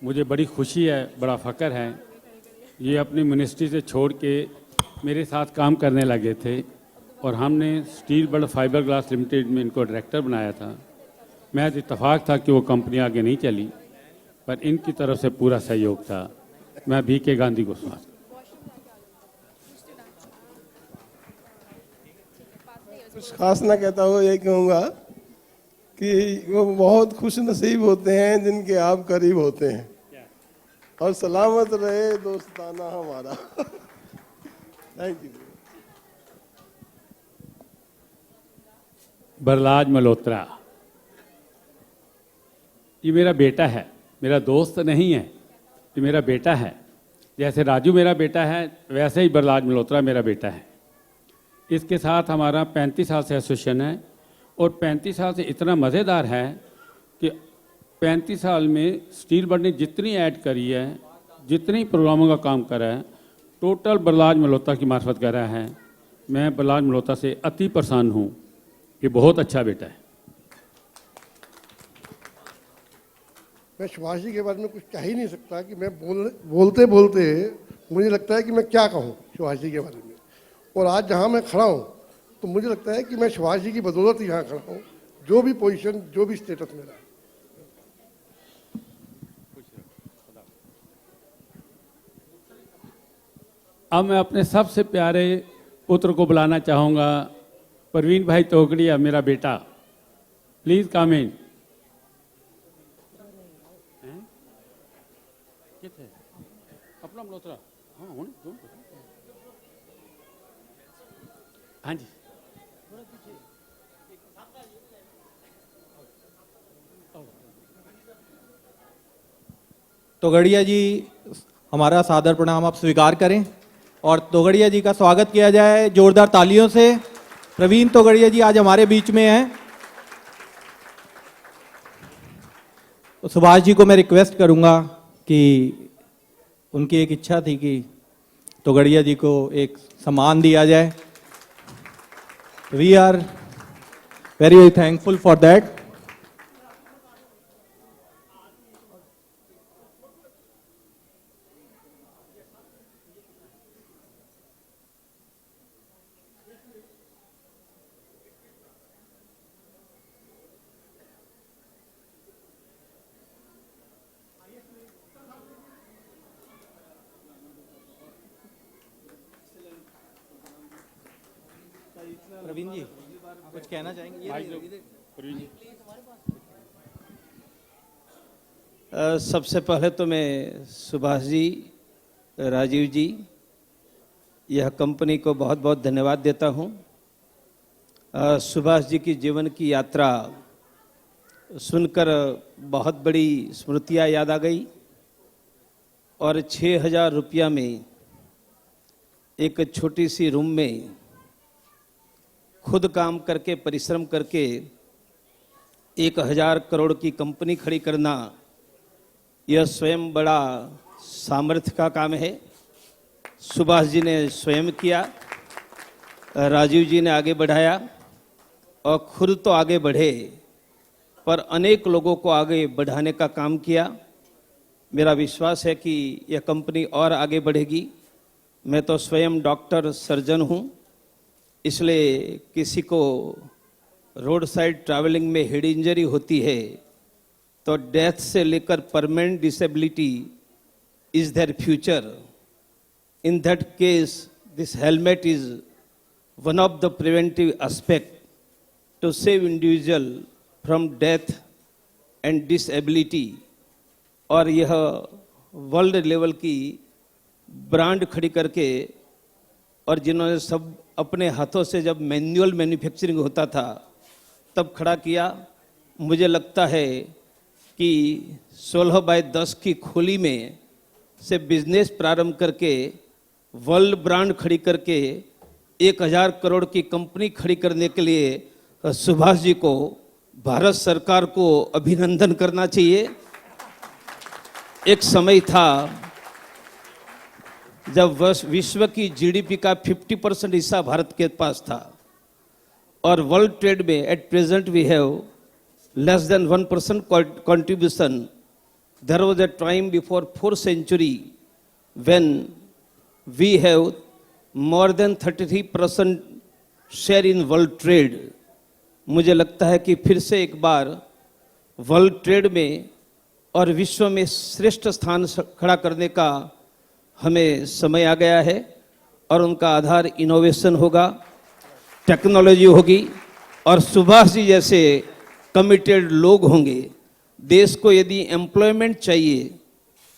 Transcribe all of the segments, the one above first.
मुझे बड़ी खुशी है, बड़ा फ़ख्र है। ये अपनी मिनिस्ट्री से छोड़ के मेरे साथ काम करने लगे थे और हमने Steel Bird Fibre Glass Limited में इनको डायरेक्टर बनाया था। महज इत्तेफाक था कि वो कंपनी आगे नहीं चली, पर इनकी तरफ से पूरा सहयोग था। मैं VK गांधी को स्वागत। कुछ खास ना कहता हुआ यही कहूँगा कि वो बहुत खुश नसीब होते हैं जिनके आप करीब होते हैं, और सलामत रहे दोस्ताना हमारा। Thank you. बरलाज मल्होत्रा, ये मेरा बेटा है, मेरा दोस्त नहीं है, ये मेरा बेटा है। जैसे राजू मेरा बेटा है, वैसे ही बरलाज मल्होत्रा मेरा बेटा है। इसके साथ हमारा 35 साल से एसोसिएशन है, और 35 साल से इतना मज़ेदार है कि 35 साल में स्टील बल्ड ने जितनी ऐड करी है, जितनी प्रोग्रामों का काम करा है, टोटल बरलाज मल्होत्रा की मार्फत करा है। मैं बरलाज मल्होत्रा से अति प्रसन्न हूँ। ये बहुत अच्छा बेटा है। मैं सुभाष जी के बारे में कुछ कह ही नहीं सकता कि मैं बोलते बोलते मुझे लगता है कि मैं क्या कहूँ सुभाष जी के बारे में। और आज जहाँ मैं खड़ा हूँ तो मुझे लगता है कि मैं सुभाष जी की बदौलत ही यहाँ खड़ा हूँ, जो भी पोजीशन, जो भी स्टेटस मेरा है। अब मैं अपने सबसे प्यारे पुत्र को बुलाना चाहूँगा, परवीन भाई तोगड़िया, मेरा बेटा। प्लीज कम इन। अपना मल्होत्रा, हाँ जी। तोगड़िया जी, हमारा सादर प्रणाम आप स्वीकार करें और तोगड़िया जी का स्वागत किया जाए जोरदार तालियों से। प्रवीण तोगड़िया जी आज हमारे बीच में हैं। तो सुभाष जी को मैं रिक्वेस्ट करूंगा कि उनकी एक इच्छा थी कि तोगड़िया जी को एक सम्मान दिया जाए। We are very thankful for that. Praveen ji कुछ कहना चाहेंगे? सबसे पहले तो मैं सुभाष जी, राजीव जी, यह कंपनी को बहुत बहुत धन्यवाद देता हूं। सुभाष जी की जीवन की यात्रा सुनकर बहुत बड़ी स्मृतियां याद आ गई, और 6,000 रुपया में एक छोटी सी रूम में खुद काम करके, परिश्रम करके 1,000 करोड़ की कंपनी खड़ी करना, यह स्वयं बड़ा सामर्थ्य का काम है। सुभाष जी ने स्वयं किया, राजीव जी ने आगे बढ़ाया, और खुद तो आगे बढ़े पर अनेक लोगों को आगे बढ़ाने का काम किया। मेरा विश्वास है कि यह कंपनी और आगे बढ़ेगी। मैं तो स्वयं डॉक्टर, सर्जन हूँ, इसलिए किसी को रोड साइड ट्रैवलिंग में हेड इंजरी होती है तो डेथ से लेकर permanent disability is there future. In that case this helmet is one of the preventive aspect to save individual from death and disability. और यह वर्ल्ड लेवल की brand खड़ी करके, और जिन्होंने सब अपने हाथों से, जब मैन्युअल मैन्युफैक्चरिंग होता था तब खड़ा किया। मुझे लगता है कि 16x10 की खोली में से बिजनेस प्रारंभ करके वर्ल्ड ब्रांड खड़ी करके 1,000 करोड़ की कंपनी खड़ी करने के लिए सुभाष जी को, भारत सरकार को अभिनंदन करना चाहिए। एक समय था जब विश्व की जीडीपी का 50% हिस्सा भारत के पास था, और वर्ल्ड ट्रेड में at present we have less than 1% contribution there was a time before 4th century when we have more than 33% share in world trade. मुझे लगता है कि फिर से एक बार वर्ल्ड ट्रेड में और विश्व में श्रेष्ठ स्थान खड़ा करने का हमें समय आ गया है और उनका आधार इनोवेशन होगा, टेक्नोलॉजी होगी और सुभाष जी जैसे कमिटेड लोग होंगे। देश को यदि एम्प्लॉयमेंट चाहिए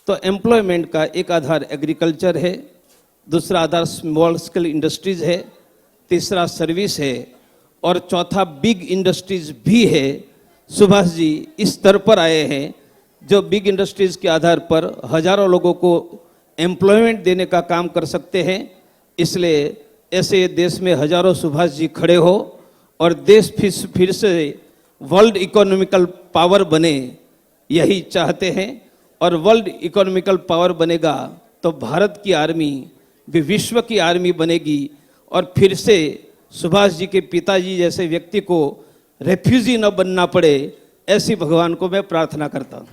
तो एम्प्लॉयमेंट का एक आधार एग्रीकल्चर है, दूसरा आधार स्मॉल स्केल इंडस्ट्रीज है, तीसरा सर्विस है और चौथा बिग इंडस्ट्रीज भी है। सुभाष जी इस स्तर पर आए हैं जो बिग इंडस्ट्रीज के आधार पर हजारों लोगों को एम्प्लॉयमेंट देने का काम कर सकते हैं। इसलिए ऐसे देश में हजारों सुभाष जी खड़े हो और देश फिर से वर्ल्ड इकोनॉमिकल पावर बने, यही चाहते हैं। और वर्ल्ड इकोनॉमिकल पावर बनेगा तो भारत की आर्मी भी विश्व की आर्मी बनेगी और फिर से सुभाष जी के पिताजी जैसे व्यक्ति को रेफ्यूजी न बनना पड़े, ऐसी भगवान को मैं प्रार्थना करता हूँ।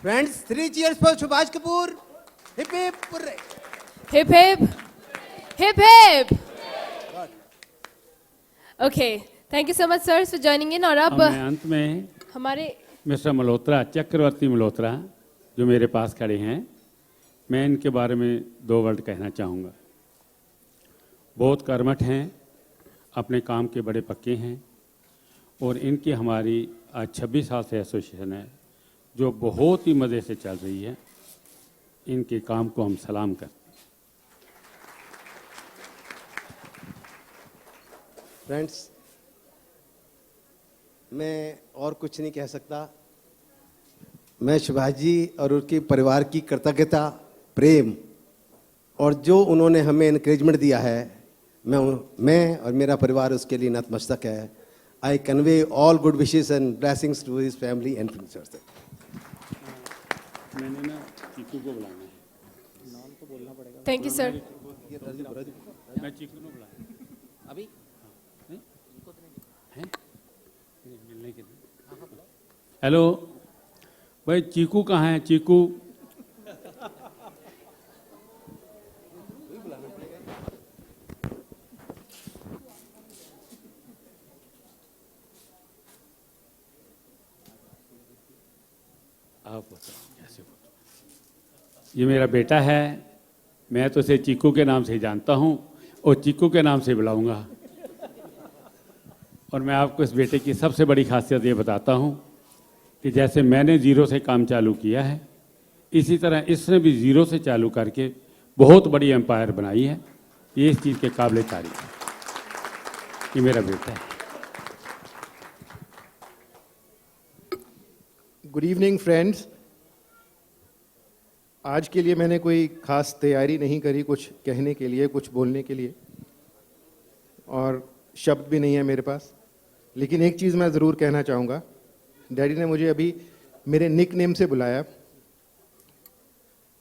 Friends, 3 cheers for Subhash Kapoor. Hip hip hurray. Hip hip, hip hip. Okay, thank you so much sirs for joining in. और अब मैं अंत में हमारे मिस्टर मल्होत्रा, चक्रवर्ती मल्होत्रा जो मेरे पास खड़े हैं, मैं इनके बारे में 2 वर्ड कहना चाहूँगा। बहुत कर्मठ हैं, अपने काम के बड़े पक्के हैं और इनकी हमारी आज 26 साल से एसोसिएशन है जो बहुत ही मज़े से चल रही है। इनके काम को हम सलाम करते हैं। फ्रेंड्स, मैं और कुछ नहीं कह सकता। मैं सुभाष जी और उनके परिवार की कृतज्ञता, प्रेम और जो उन्होंने हमें एनकरेजमेंट दिया है, मैं और मेरा परिवार उसके लिए नतमस्तक है। I convey all good wishes and blessings to his family and future. मैंने ना चीकू को बुलाना है, नाम तो बोलना पड़ेगा। Thank you sir. मैं चीकू को बुलाया अभी मिलने के लिए। हेलो भाई, चीकू कहाँ है? चीकू आप बताओ कैसे बताओ। ये मेरा बेटा है, मैं तो इसे चीकू के नाम से ही जानता हूँ और चीकू के नाम से बुलाऊंगा। और मैं आपको इस बेटे की सबसे बड़ी खासियत ये बताता हूँ कि जैसे मैंने ज़ीरो से काम चालू किया है, इसी तरह इसने भी ज़ीरो से चालू करके बहुत बड़ी एम्पायर बनाई है। ये इस चीज़ के काबिल तारीफ है। ये मेरा बेटा है। Good evening friends. आज के लिए मैंने कोई खास तैयारी नहीं करी कुछ कहने के लिए, कुछ बोलने के लिए, और शब्द भी नहीं है मेरे पास। लेकिन एक चीज़ मैं ज़रूर कहना चाहूँगा। डैडी ने मुझे अभी मेरे निक नेम से बुलाया,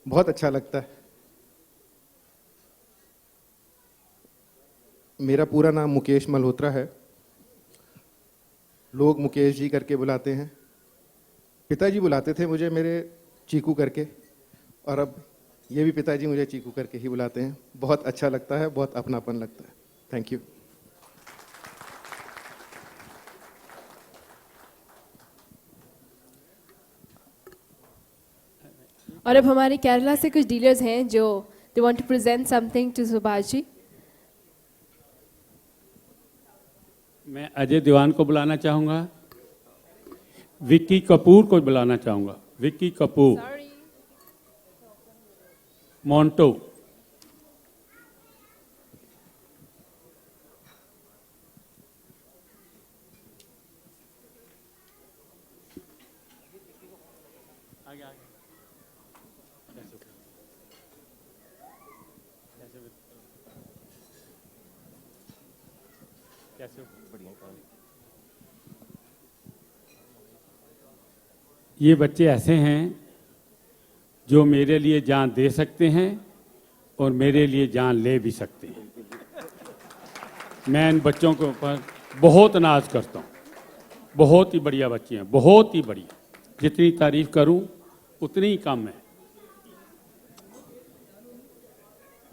बहुत अच्छा लगता है। मेरा पूरा नाम मुकेश मल्होत्रा है, लोग मुकेश जी करके बुलाते हैं। पिताजी बुलाते थे मुझे मेरे चीकू करके, और अब ये भी पिताजी मुझे चीकू करके ही बुलाते हैं। बहुत अच्छा लगता है, बहुत अपनापन लगता है। Thank you. और अब हमारे केरला से कुछ डीलर्स हैं जो they want to present something to Subhash ji. मैं अजय दीवान को बुलाना चाहूँगा, विक्की कपूर को बुलाना चाहूँगा। विक्की कपूर, मोंटो, ये बच्चे ऐसे हैं जो मेरे लिए जान दे सकते हैं और मेरे लिए जान ले भी सकते हैं। मैं इन बच्चों के ऊपर बहुत नाज करता हूँ। बहुत ही बढ़िया बच्ची हैं, बहुत ही बढ़िया। जितनी तारीफ करूं उतनी ही कम है।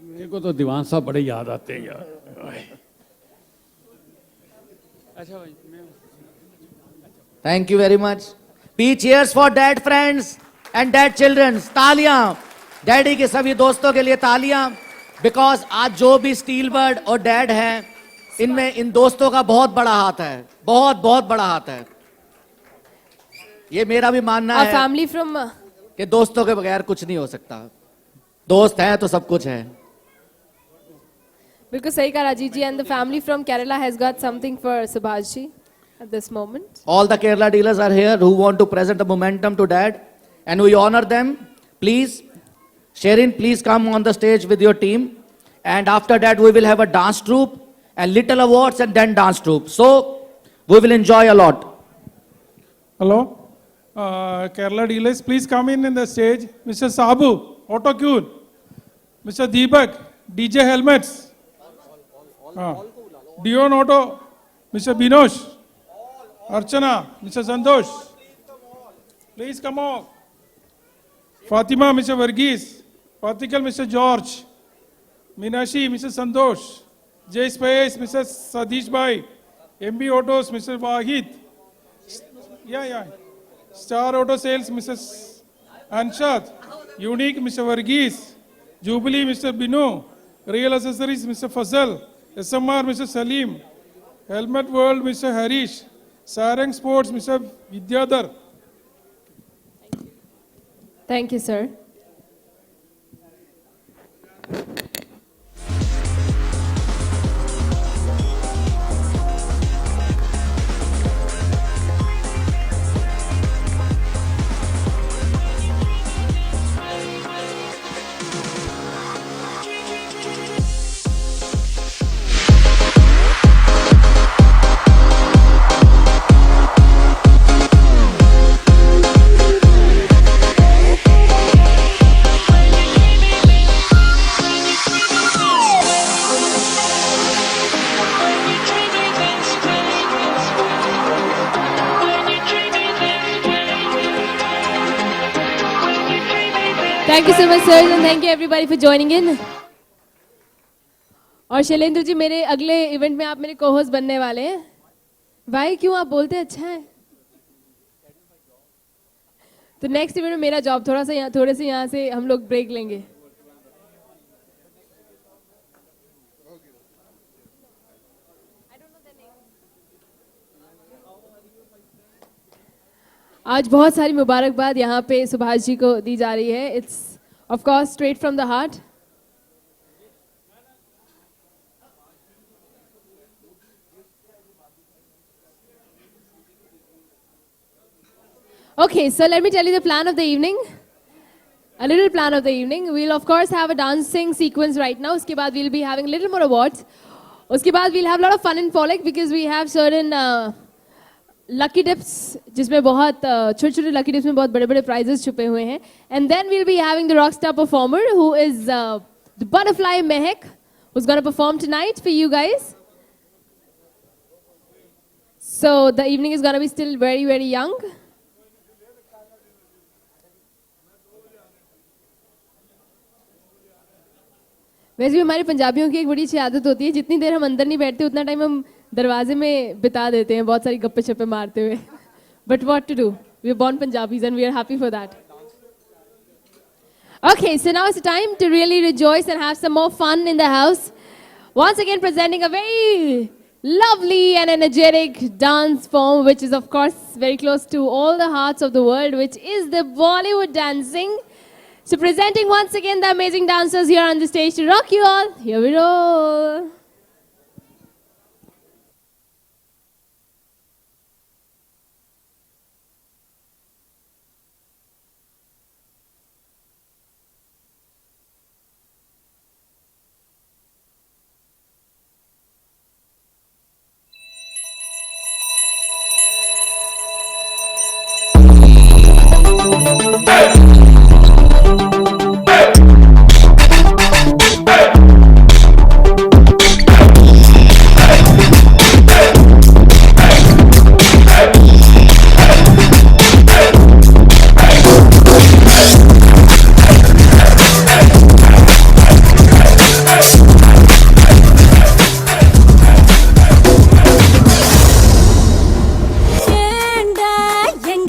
मेरे को तो दीवान साहब बड़े याद आते हैं यार। अच्छा भाई, थैंक यू वेरी मच। पी cheers for dad friends and dad childrens. तालियां डैडी के सभी दोस्तों के लिए, तालियां। बिकॉज आज जो भी स्टील बर्ड और डैड हैं, इनमें इन दोस्तों का बहुत बड़ा हाथ है, बहुत बहुत बड़ा हाथ है। ये मेरा भी मानना Our है family from कि दोस्तों के बगैर कुछ नहीं हो सकता। दोस्त हैं तो सब कुछ है। बिल्कुल सही कहा राजीव जी, and the family from Kerala has got something for Subhash ji at this moment. All the Kerala dealers are here who want to present the momentum to dad, and we honor them. Please, Sherin, please come on the stage with your team. And after that, we will have a dance troupe and little awards and then dance troupe. So, we will enjoy a lot. Hello, Kerala dealers, please come in the stage. Mr. Sabu, Autocune. Mr. Deepak, DJ Helmets. Dion Auto, Mr. Binosh. Archana, Mr. Santosh. Please come on. Fatima, Mr. Varghese. Patikal, Mr. George. Minashi, Mr. Santosh. J Space, Mr. Sadish Bhai. MB Autos, Mr. Wahid. Yeah. Star Auto Sales, Mrs. Anshad. Unique, Mr. Varghese. Jubilee, Mr. Binu. Real Accessories, Mr. Fazal. SMR, Mr. Salim. Helmet World, Mr. Harish. Sarang Sports, Mr. Vidyadhar. Thank you, sir. Thank you so much, sir, and thank you everybody for joining in. और शैलेंद्र जी, मेरे अगले event में आप मेरे co-host बनने वाले हैं। भाई क्यों आप बोलते अच्छा है? तो नेक्स्ट इवेंट में मेरा जॉब थोड़े से यहाँ से हम लोग ब्रेक लेंगे। आज बहुत सारी मुबारकबाद यहाँ पे सुभाष जी को दी जा रही है। It's of course straight from the heart. Okay, so let me tell you the plan of the evening. A little plan of the evening. We'll of course have a dancing sequence right now. उसके बाद we'll be having a little more awards. उसके बाद we'll have a lot of fun in Pollock because we have certain lucky dips जिसमें बहुत छोटे-छोटे lucky dips में बहुत बड़े-बड़े prizes छुपे हुए हैं. And then we'll be having the rockstar performer who is the Butterfly Mehak, who's going to perform tonight for you guys. So the evening is going to be still very, very young. वैसे भी हमारे पंजाबियों की एक बड़ी अच्छी आदत होती है, जितनी देर हम अंदर नहीं बैठते उतना टाइम हम दरवाजे में बिता देते हैं बहुत सारी गप्पे शप्पे मारते हुए। But what to do, we are born Punjabis and we are happy for that. Okay, so now it's time to really rejoice and have some more fun in the house. Once again presenting a very lovely and energetic dance form which is of course very close to all the hearts of the world, which is the Bollywood dancing. So presenting once again the amazing dancers here on the stage to rock you all. Here we roll.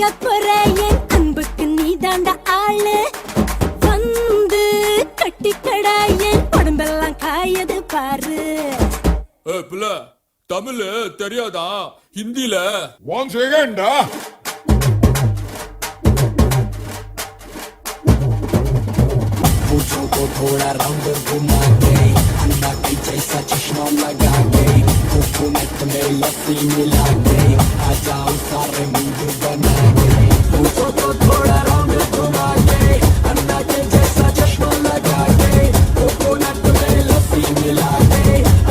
வாங்க போற என் அன்புக்கு நீ தாண்டா ஆளு வந்து கட்டிக்கடா என் உடம்பெல்லாம் காயது பாரு புள்ள தமிழ் தெரியாதா ஹிந்தில 1 செகண்டா पूछो को थोड़ा राउंड घुमा दे अन्ना की जैसा चश्मा लगा दे कोकोनट में लस्सी मिला दे आ जाओ सारे मूड बना दे पूछो को थोड़ा राउंड घुमा दे अन्ना के जैसा चश्मा लगा दे कोकोनट में लस्सी मिला दे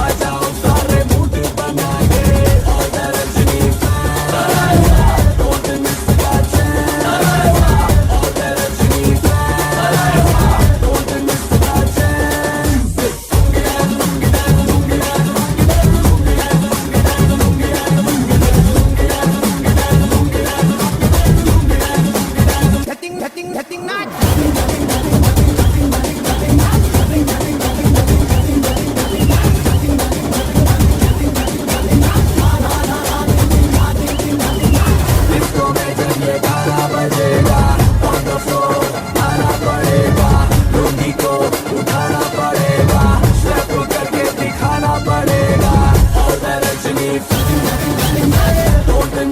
आ जाओ सारे मूड बना दे और Rajni don't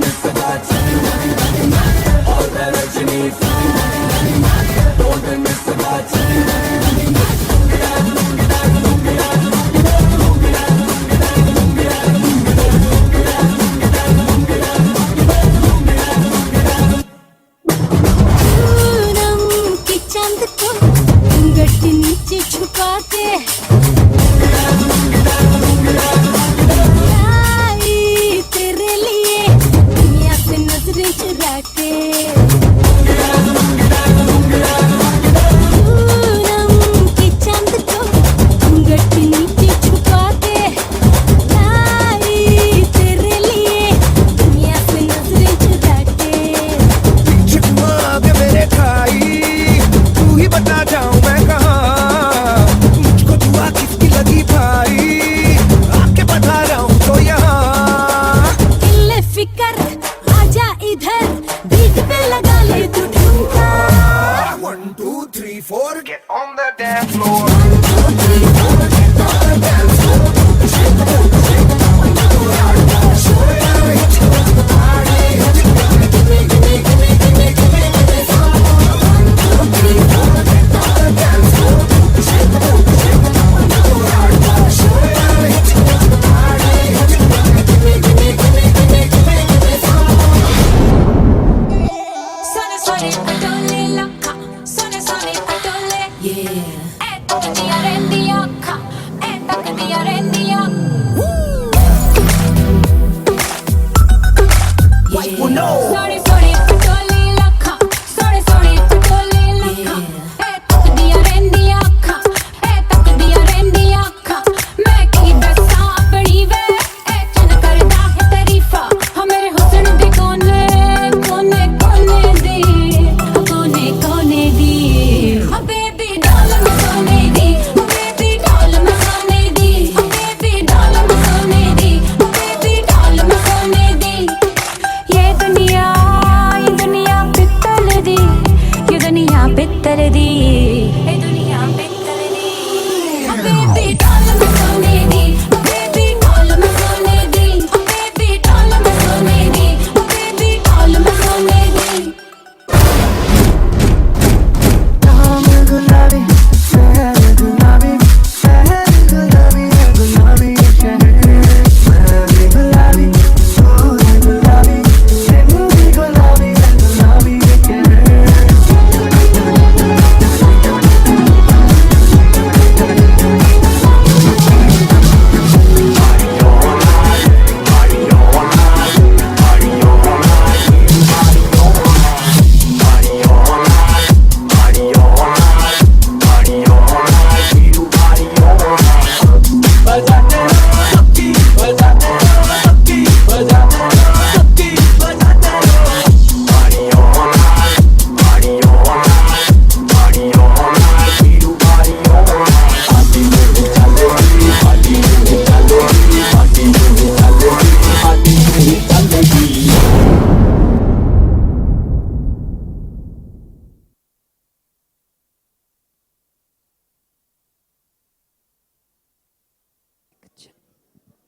miss the chance और Rajni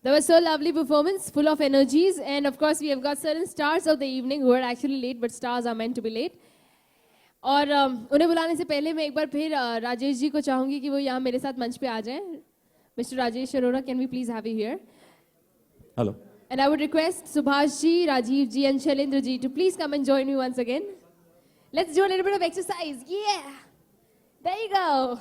That was so lovely performance, full of energies, and of course we have got certain stars of the evening who are actually late, but stars are meant to be late. और उन्हें बुलाने से पहले मैं एक बार फिर राजेश जी को चाहूंगी कि वो यहाँ मेरे साथ मंच पे आ जाएं. Mr. Rajesh Arora, can we please have you here? Hello. And I would request Subhash ji, Rajiv ji, and Shailendra ji to please come and join me once again. Let's do a little bit of exercise. Yeah, there you go.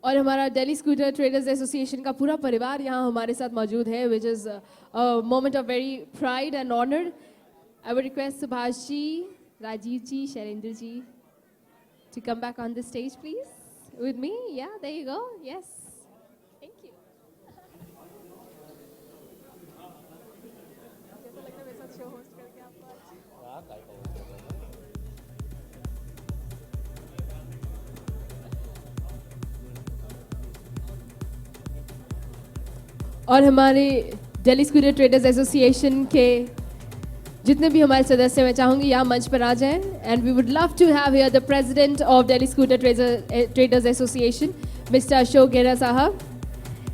और हमारा Delhi scooter traders association का पूरा परिवार यहाँ हमारे साथ मौजूद है, which is a moment of very pride and honor. I would request Subhash ji, Rajiv ji, Shailendra ji to come back on the stage, please, with me. Yeah, there you go. Yes. Thank you. और हमारे Delhi scooter traders association के जितने भी हमारे सदस्य मैं चाहूँगी यहाँ मंच पर आ जाएं. And we would love to have here the president of Delhi scooter traders association, mister Ashok Gera साहब.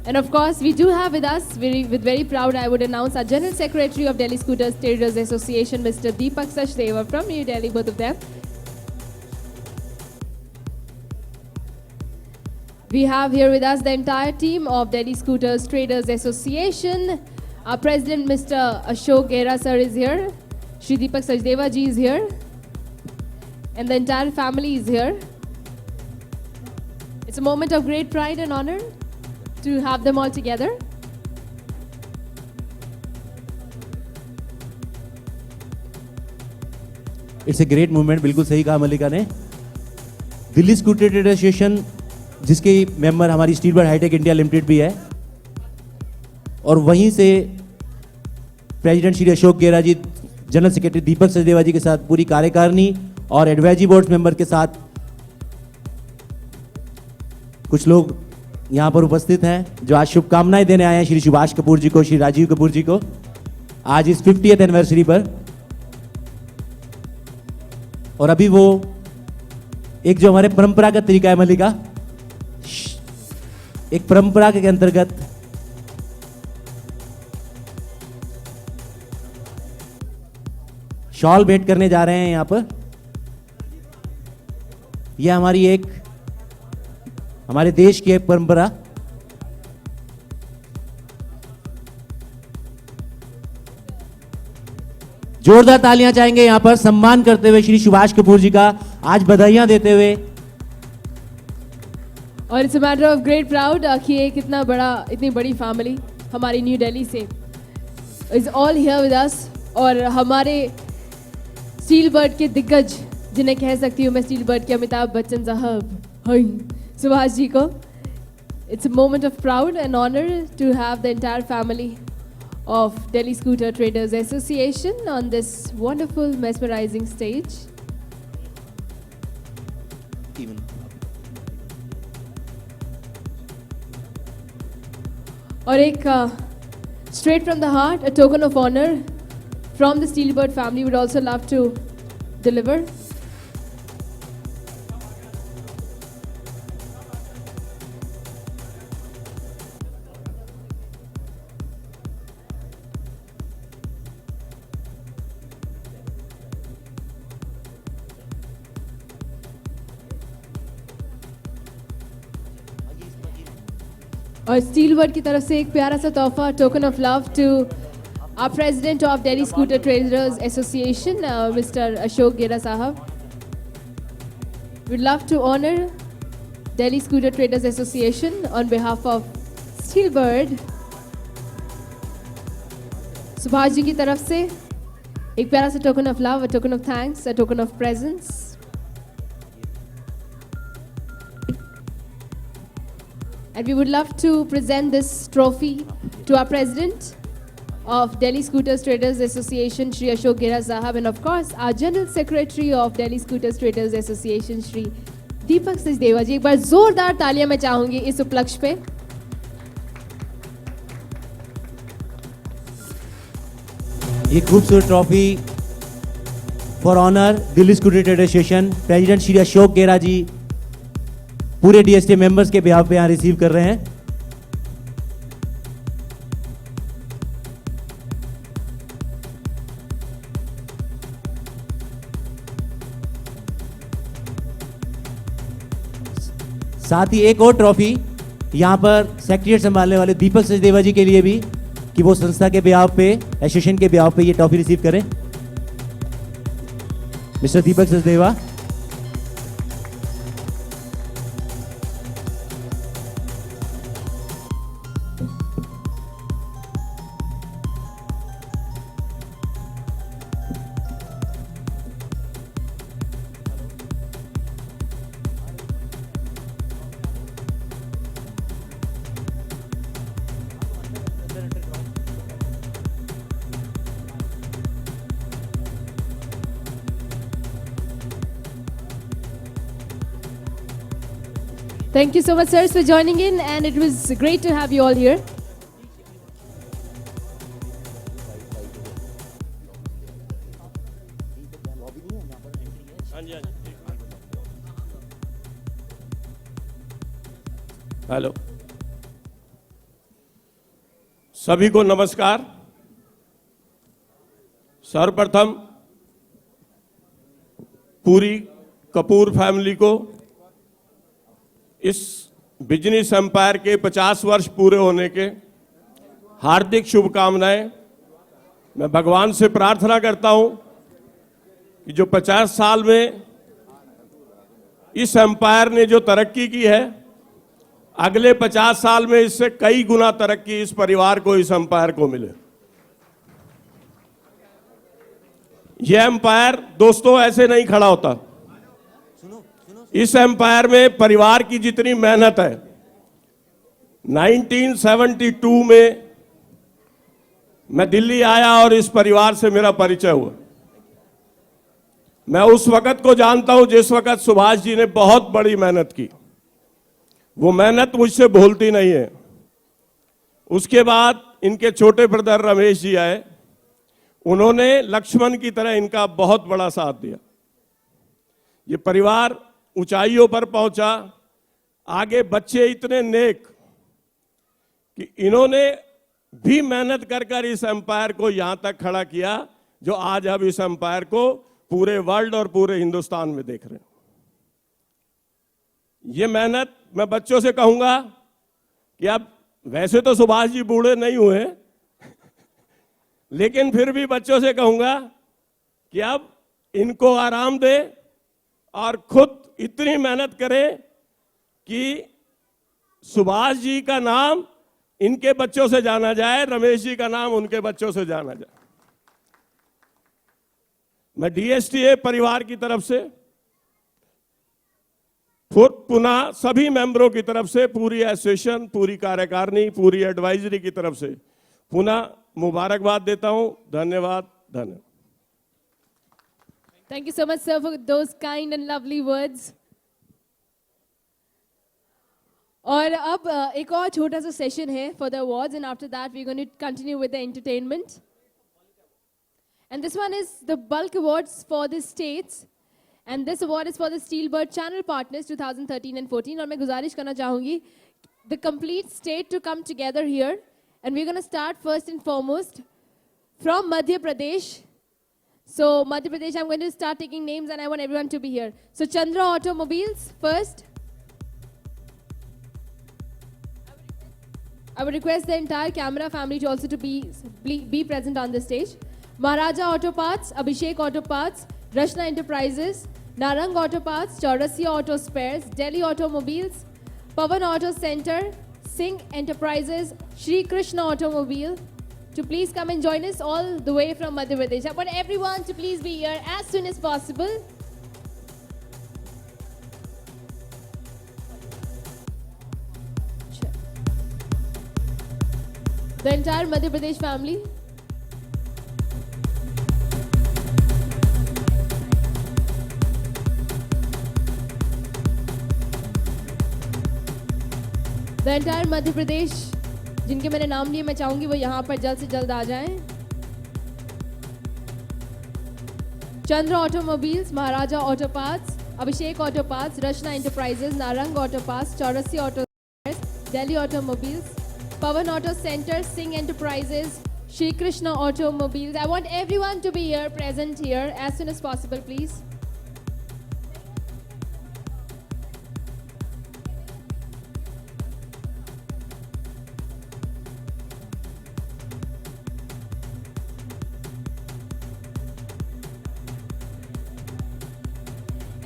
And of course, we do have with us, with very proud, I would announce our General Secretary of Delhi Scooters Traders Association, Mr. Deepak Sachdeva from New Delhi, both of them. We have here with us the entire team of Delhi Scooters Traders Association. Our president, Mr. Ashok Gera sir, is here. Shri Deepak Sachdeva ji is here. And the entire family is here. It's a moment of great pride and honor to have them all together. It's a great movement. बिल्कुल सही कहा मल्लिका ने. Delhi scooter traders Association, जिसके member हमारी Steel Bird Hitech India Limited भी है, और वहीं से president Shri Ashok Gera ji, general secretary Deepak Sachdeva ji के साथ पूरी कार्यकारिणी और एडवाइजरी बोर्ड मेंबर के साथ कुछ लोग यहाँ पर उपस्थित हैं जो आज शुभकामनाएं देने आए हैं श्री सुभाष कपूर जी को, श्री राजीव कपूर जी को आज इस 50th एनिवर्सरी पर. और अभी वो एक जो हमारे परंपरागत तरीका है मल्लिका, एक परंपरा के अंतर्गत शॉल भेंट करने जा रहे हैं यहां पर. यह हमारी एक, हमारे देश की एक परंपरा. जोरदार तालियां चाहेंगे यहां पर सम्मान करते हुए श्री सुभाष कपूर जी का, आज बधाइयां देते हुए. और it's a matter of great proud कि एक इतनी बड़ी फैमिली हमारी न्यू दिल्ली से is all here with us. और हमारे स्टील बर्ड के दिग्गज, जिन्हें कह सकती हूँ मैं स्टील बर्ड के अमिताभ बच्चन साहब, सुभाष जी को. It's a moment of proud and honour to have the entire family of Delhi Scooter Traders Association on this wonderful, mesmerizing stage. और एक straight from the heart, a token of honor from the Steelbird family would also love to deliver. और स्टीलबर्ड की तरफ से एक प्यारा सा तोहफा, token of love to our president of Delhi scooter traders association, mister Ashok Gera sahab. We love to honour Delhi scooter traders association on behalf of Steelbird. Subhash ji की तरफ से एक प्यारा सा token of love, a token of thanks, a token of presence. And we would love to present this trophy to our president of Delhi Scooters Traders Association, Shri Ashok Gera Sahab, and of course our General Secretary of Delhi Scooters Traders Association, Shri Deepak Sachdeva ji. एक बार जोरदार तालियां मैं चाहूंगी इस उपलक्ष्य पे. ये खूबसूरत trophy for honour Delhi Scooter Trade Association president Shri Ashok Gera ji पूरे डीएसटी मेंबर्स के बिहाफ पे यहाँ रिसीव कर रहे हैं। साथ ही एक और ट्रॉफी यहाँ पर सेक्रेटरीट संभालने वाले दीपक सचदेवा जी के लिए भी कि वो संस्था के बिहाफ पे एसोसिएशन के बिहाफ पे ये ट्रॉफी रिसीव करें। Mister Deepak Sachdeva. Thank you so much, sirs, for joining in, and it was great to have you all here. Hello, सभी को नमस्कार। सर्वप्रथम पूरी कपूर फैमिली को इस बिजनेस एम्पायर के 50 वर्ष पूरे होने के हार्दिक शुभकामनाएं। मैं भगवान से प्रार्थना करता हूं कि जो 50 साल में इस एम्पायर ने जो तरक्की की है, अगले 50 साल में इससे कई गुना तरक्की इस परिवार को, इस एम्पायर को मिले। यह एम्पायर दोस्तों ऐसे नहीं खड़ा होता। इस एम्पायर में परिवार की जितनी मेहनत है, 1972 में मैं दिल्ली आया और इस परिवार से मेरा परिचय हुआ। मैं उस वक्त को जानता हूं जिस वक्त सुभाष जी ने बहुत बड़ी मेहनत की। वो मेहनत मुझसे भूलती नहीं है। उसके बाद इनके छोटे ब्रदर रमेश जी आए, उन्होंने लक्ष्मण की तरह इनका बहुत बड़ा साथ दिया। ये परिवार ऊंचाइयों पर पहुंचा। आगे बच्चे इतने नेक कि इन्होंने भी मेहनत कर कर इस एम्पायर को यहां तक खड़ा किया जो आज अब इस एम्पायर को पूरे वर्ल्ड और पूरे हिंदुस्तान में देख रहे हैं। ये मेहनत मैं बच्चों से कहूंगा कि अब वैसे तो सुभाष जी बूढ़े नहीं हुए, लेकिन फिर भी बच्चों से कहूंगा कि अब इनको आराम दे और खुद इतनी मेहनत करें कि सुभाष जी का नाम इनके बच्चों से जाना जाए, रमेश जी का नाम उनके बच्चों से जाना जाए। मैं डीएसटीए परिवार की तरफ से पुनः सभी मेंबरों की तरफ से, पूरी एसोसिएशन, पूरी कार्यकारिणी, पूरी एडवाइजरी की तरफ से पुनः मुबारकबाद देता हूं। धन्यवाद। धन्यवाद। Thank you so much, sir, for those kind and lovely words. और अब एक और छोटा सा सेशन है for the awards, and after that we're going to continue with the entertainment. And this one is the bulk awards for the states, and this award is for the Steelbird Channel Partners 2013 and 14. और मैं गुजारिश करना चाहूँगी the complete state to come together here, and we're going to start first and foremost from Madhya Pradesh. So Madhya Pradesh, I'm going to start taking names and I want everyone to be here. So Chandra Automobiles first. I would request the entire camera family to also to be present on the stage. Maharaja Auto Parts, Abhishek Auto Parts, Rashna Enterprises, Narang Auto Parts, Chaurasia Auto Spares, Delhi Automobiles, Pavan Auto Center, Singh Enterprises, Shri Krishna Automobile, to please come and join us all the way from Madhya Pradesh. I want everyone to please be here as soon as possible. The entire Madhya Pradesh family. The entire Madhya Pradesh, जिनके मैंने नाम लिए, मैं चाहूंगी वो यहाँ पर जल्द से जल्द आ जाएं। Chandra Automobiles, Maharaja Auto Parts, Abhishek Auto Parts, Rashna Enterprises, Narang Auto Parts, Chaurasi Auto Spares, Delhi Automobiles, Pawan Auto Center, Singh Enterprises, Shri Krishna Automobiles. I want everyone to be here, present here as soon as possible, please.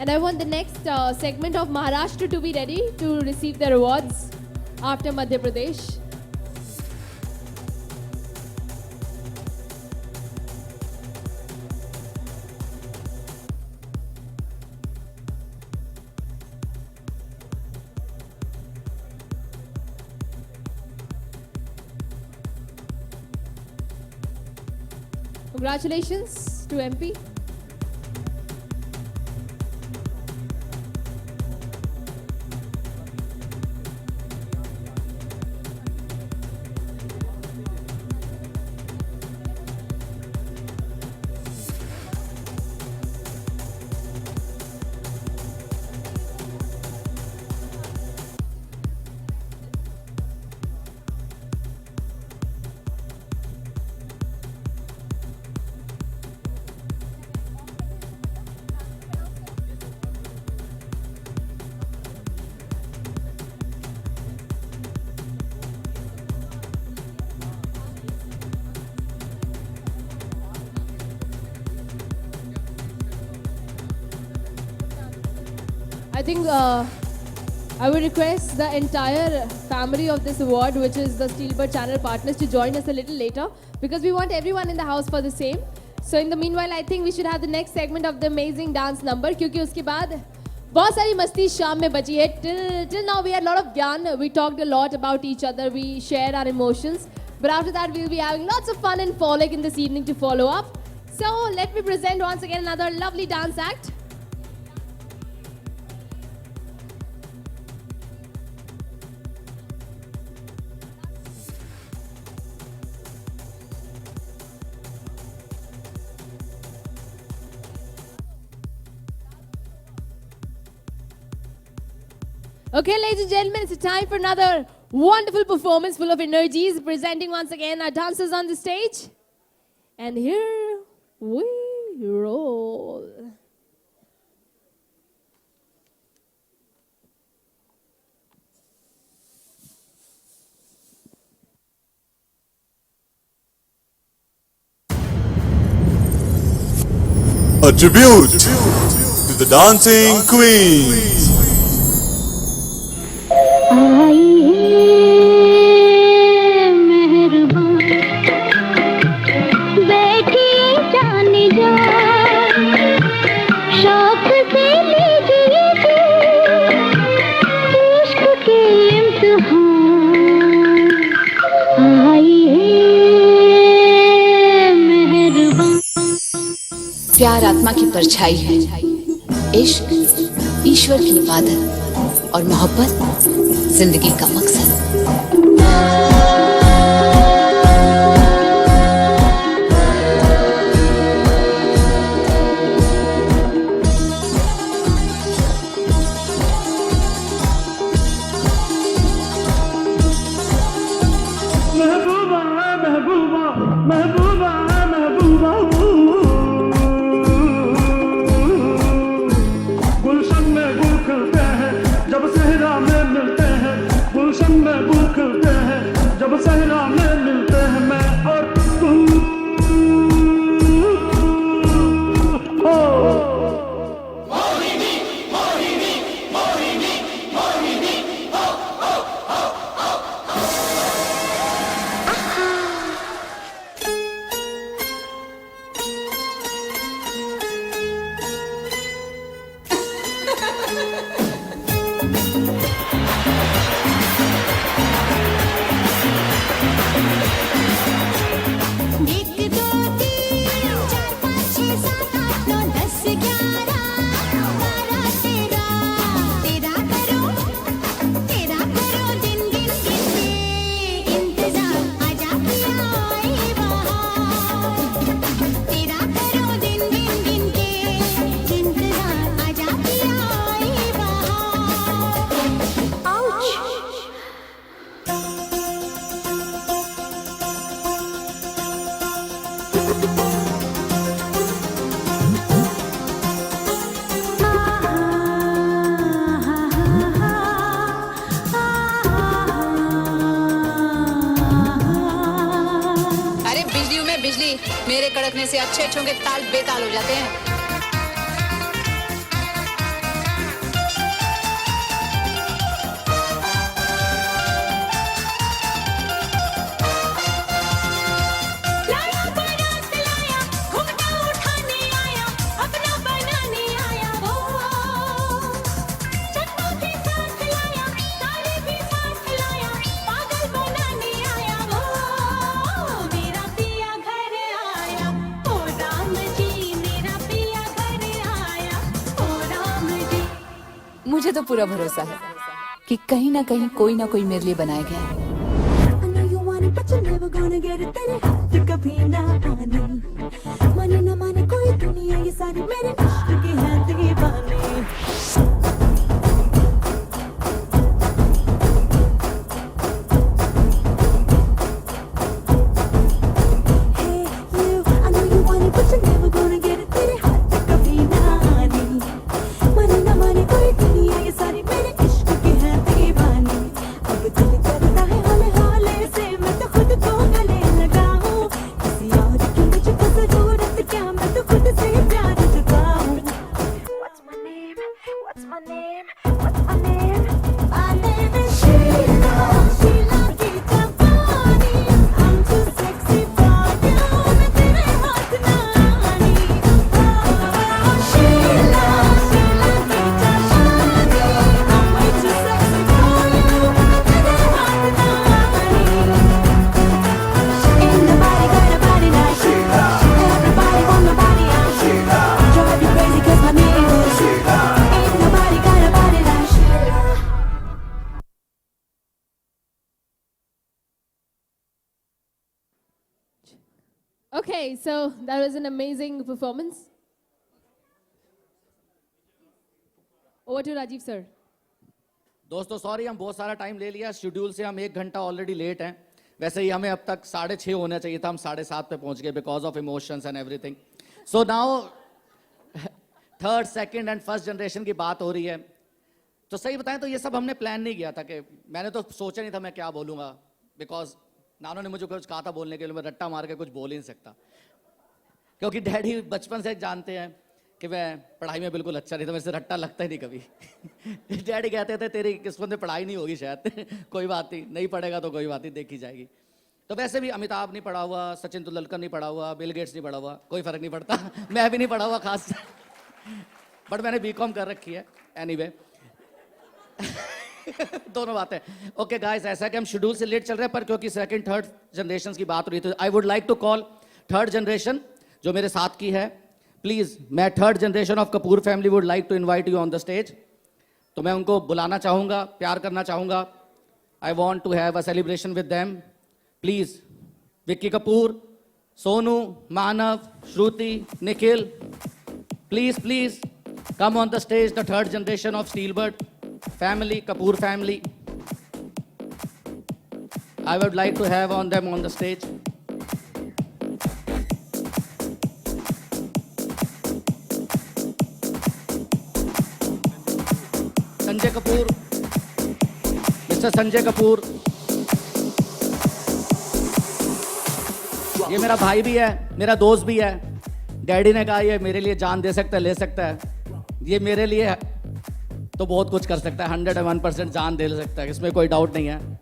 And I want the next segment of Maharashtra to be ready to receive their awards after Madhya Pradesh. Congratulations to MP. I think I would request the entire family of this award, which is the Steelbird channel partners, to join us a little later because we want everyone in the house for the same. So in the meanwhile, I think we should have the next segment of the amazing dance number क्योंकि उसके बाद बहुत सारी मस्ती शाम में बची है. Till now we had a lot of gyan. We talked a lot about each other. We shared our emotions. But after that, we'll be having lots of fun and frolic in this evening to follow up. So let me present once again another lovely dance act. Okay, ladies and gentlemen, it's time for another wonderful performance full of energies. Presenting once again our dancers on the stage. And here we roll. A tribute to the dancing queens. प्यार आत्मा की परछाई है, इश्क ईश्वर की इबादत और मोहब्बत जिंदगी का मकसद। तेरा करो दिन गिन गिन के जोड़े कड़कने से अच्छे अच्छों के ताल बेताल हो जाते हैं। मुझे तो पूरा भरोसा है कि कहीं ना कहीं कोई ना कोई मेरे लिए बनाया गया है। कभी ना माने ना माने कोई दुनिया ये सारी मेरे इश्क की है दीवानी। Okay, so that was an amazing performance. Over to Rajiv sir. दोस्तों सॉरी हम बहुत सारा टाइम ले लिया, शेड्यूल से हम 1 घंटा ऑलरेडी लेट हैं। वैसे ही हमें अब तक 6:30 होना चाहिए था, हम 7:30 पे पहुंच गए because of emotions and everything. So now third, second and first generation की बात हो रही है। तो सही बताएं तो ये सब हमने प्लान नहीं किया था, कि मैंने तो सोचा नहीं था मैं क्या बोलूँगा, बिकॉज नानू ने मुझे कुछ कहा था बोलने के लिए, मैं रट्टा मार के कुछ बोल ही नहीं सकता, क्योंकि डैडी बचपन से जानते हैं कि मैं पढ़ाई में बिल्कुल अच्छा नहीं था, मेरे से रट्टा लगता ही नहीं कभी। डैडी कहते थे तेरी किस्मत में पढ़ाई नहीं होगी शायद, कोई बात नहीं, नहीं पढ़ेगा तो कोई बात नहीं, देखी जाएगी। तो वैसे भी अमिताभ नहीं पढ़ा हुआ, सचिन तेंदुलकर नहीं पढ़ा हुआ, बिल गेट्स नहीं पढ़ा हुआ, कोई फर्क नहीं पड़ता। मैं भी नहीं पढ़ा हुआ खास, बट मैंने बीकॉम कर रखी है एनीवे। दोनों बातें। ओके गाइस, ऐसा कि हम शेड्यूल से लेट चल रहे हैं, पर क्योंकि सेकंड थर्ड जनरेशन की बात हो रही थी, I would like to call third generation जो मेरे साथ की है। प्लीज, मैं third generation of Kapoor family would like to invite you on the stage. तो मैं उनको बुलाना चाहूंगा, प्यार करना चाहूंगा। I want to have a celebration with them. Please, Vicky Kapoor, Sonu, Manav, Shruti, Nikhil, please please come on the stage, the third generation of Steelbird family, Kapoor family. I would like to have on them on the stage. Sanjay Kapoor, Mr. Sanjay Kapoor. ये मेरा भाई भी है, मेरा दोस्त भी है। Daddy ने कहा ये मेरे लिए जान दे सकता है, ले सकता है। ये मेरे लिए तो बहुत कुछ कर सकता है, 101% जान दे सकता है, इसमें कोई डाउट नहीं है,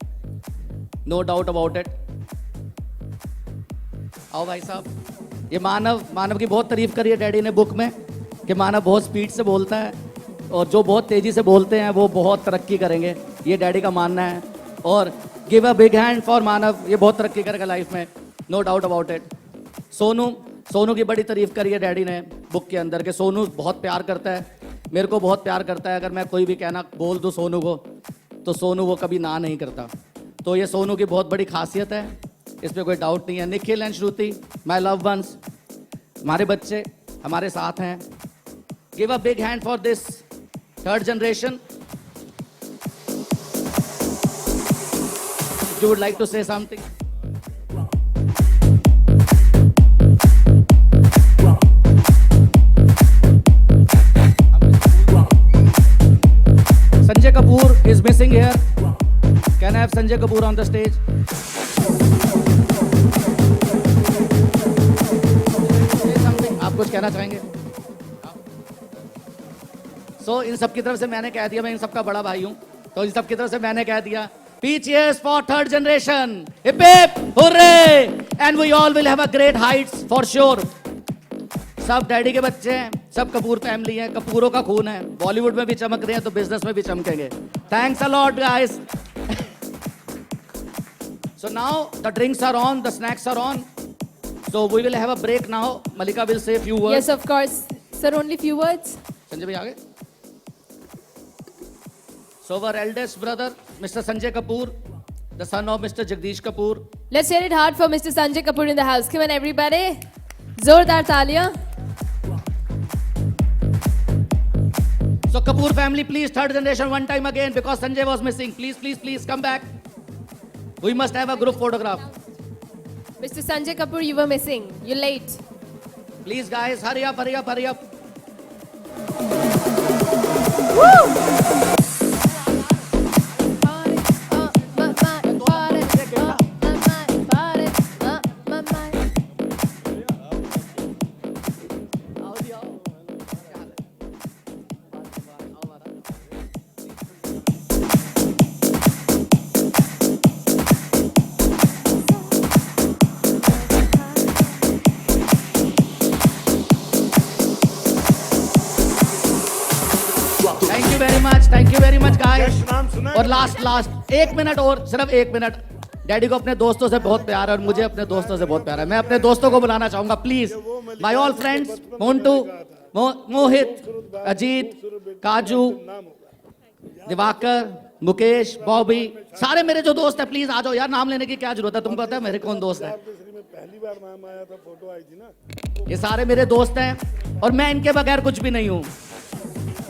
नो डाउट अबाउट इट। आओ भाई साहब। ये मानव की बहुत तारीफ करी है डैडी ने बुक में, कि मानव बहुत स्पीड से बोलता है, और जो बहुत तेजी से बोलते हैं वो बहुत तरक्की करेंगे, ये डैडी का मानना है। और give a big hand for Manav, ये बहुत तरक्की करेगा लाइफ में, no doubt about it. Sonu की बड़ी तारीफ करी है डैडी ने बुक के अंदर, के सोनू बहुत प्यार करता है, मेरे को बहुत प्यार करता है। अगर मैं कोई भी कहना बोल दूँ सोनू को, तो सोनू वो कभी ना नहीं करता। तो ये सोनू की बहुत बड़ी खासियत है, इसमें कोई डाउट नहीं है। Nikhil and Shruti, my love ones, हमारे बच्चे हमारे साथ हैं। Give a big hand for this third generation. You would like to say something? Sanjay Kapoor is missing here. Can I have Sanjay Kapoor on the stage? कुछ कहना चाहेंगे? सो इन सब की तरफ से मैंने कह दिया, मैं इन सबका बड़ा भाई हूं, तो इन सब की तरफ से मैंने कह दिया, P cheers for third generation. Hip hip, hooray! And we all will have a great heights for sure. सब डैडी के बच्चे हैं, सब कपूर फैमिली है, कपूरों का खून है, बॉलीवुड में भी चमक रहे हैं तो बिजनेस में भी चमकेंगे. Thanks a lot guys. So now the drinks are on, the snacks are on. So we will have a break now. Malika will say a few words. Yes, of course. Sir, only few words. Sanjay भाई आगे. So our eldest brother, Mr. Sanjay Kapoor, the son of Mr. Jagdish Kapoor. Let's hear it hard for Mr. Sanjay Kapoor in the house. Come on, everybody. Zordar taaliyan. So Kapoor family, please, third generation, one time again, because Sanjay was missing. Please, please, please, come back. We must have a group photograph. Mr. Sanjay Kapoor, you were missing. You're late. Please, guys, hurry up, hurry up, hurry up. Thank you very much guys. और last 1 minute और, सिर्फ 1 minute. Daddy को अपने दोस्तों से बहुत प्यार है और मुझे अपने दोस्तों से बहुत प्यार है. मैं अपने दोस्तों को बुलाना चाहूंगा please. My all friends, Montu, Mohit, Ajit, Kaju, Diwakar, Mukesh, Bobby, सारे मेरे जो दोस्त हैं, प्लीज आ जाओ यार. नाम लेने की क्या जरूरत है, तुम पता है मेरे कौन दोस्त है. पहली बार नाम आया था, फोटो आई थी ना. ये सारे मेरे दोस्त हैं और मैं इनके बगैर कुछ भी नहीं हूं.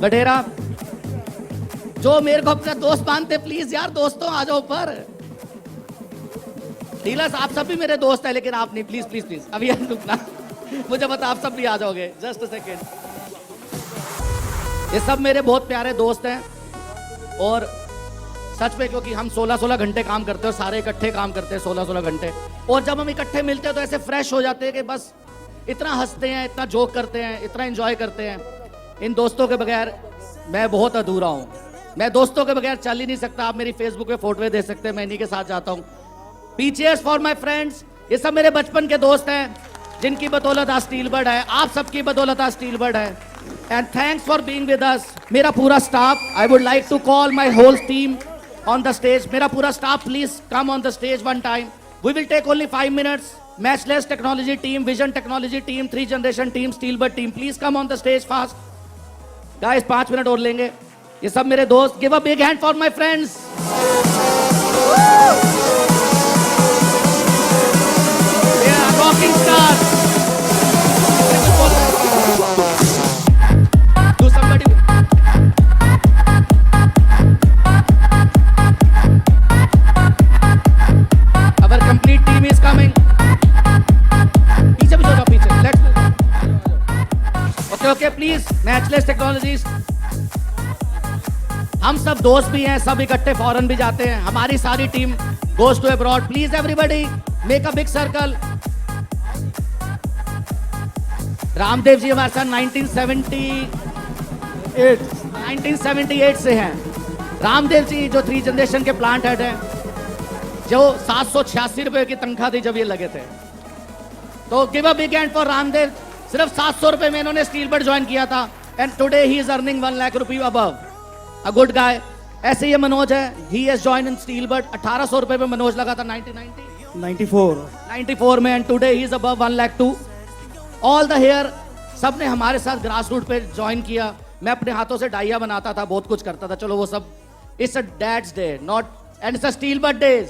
गडेरा, जो मेरे को अपना दोस्त मानते, प्लीज यार दोस्तों आ जाओ ऊपर. डीलर्स, आप सब भी मेरे दोस्त हैं लेकिन आप नहीं. प्लीज प्लीज प्लीज अभी यार रुकना, मुझे पता आप सब भी आ जाओगे. Just a second. ये सब मेरे बहुत प्यारे दोस्त हैं और सच में, क्योंकि हम 16-16 घंटे काम करते हैं और सारे इकट्ठे काम करते हैं 16-16 घंटे. और जब हम इकट्ठे मिलते हैं तो ऐसे फ्रेश हो जाते हैं कि बस इतना हंसते हैं, इतना जोक करते हैं, इतना एंजॉय करते हैं. इन दोस्तों के बगैर मैं बहुत अधूरा हूं. मैं दोस्तों के बगैर चल ही नहीं सकता. आप मेरी फेसबुक पे फोटोएं देख सकते हैं, मैं इन्हीं के साथ जाता हूं. P cheers for my friends. ये सब मेरे बचपन के दोस्त हैं जिनकी बदौलत आज स्टील बर्ड है. आप सबकी बदौलत आज स्टील बर्ड है. And thanks for being with us. मेरा पूरा staff, I would like to call my whole team on the stage. मेरा पूरा staff please come on the stage one time. We will take only 5 minutes. Matchless technology team, vision technology team, 3 generation team, Steel Bird team, please come on the stage fast. Guys 5 minute और लेंगे. ये सब मेरे दोस्त. Give a big hand for my friends. They are rocking stars. Do somebody. Our complete team is coming. पीछे भी जाओ, पीछे. Let's. Okay, please. Matchless Technologies. हम सब दोस्त भी हैं, सब इकट्ठे फॉरेन भी जाते हैं. हमारी सारी team goes to abroad. Please everybody make a big circle. Ramdev ji हमारे साथ 1978 से हैं. रामदेव जी जो 3 जनरेशन के प्लांट हेड हैं, जो 786 रुपए की तनख्वाह थी जब ये लगे थे. तो give a big hand for Ramdev. सिर्फ 700 रुपए में इन्होंने स्टील बर्ड ज्वाइन किया था and today he is earning 1 lakh रुपए अबव. A good guy. ऐसे ये मनोज है, he has join in Steel Bird. 1800 रुपए में मनोज लगा था 94 में, and today he is above 1 lakh 2. All the hair, सब ने हमारे साथ ग्रास रूट पे ज्वाइन किया. मैं अपने हाथों से डाइया बनाता था, बहुत कुछ करता था. चलो वो सब, it's a dad's day not, and it's a Steel Bird days.